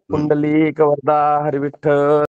कुंडली वरदा हरिविठ्ठल.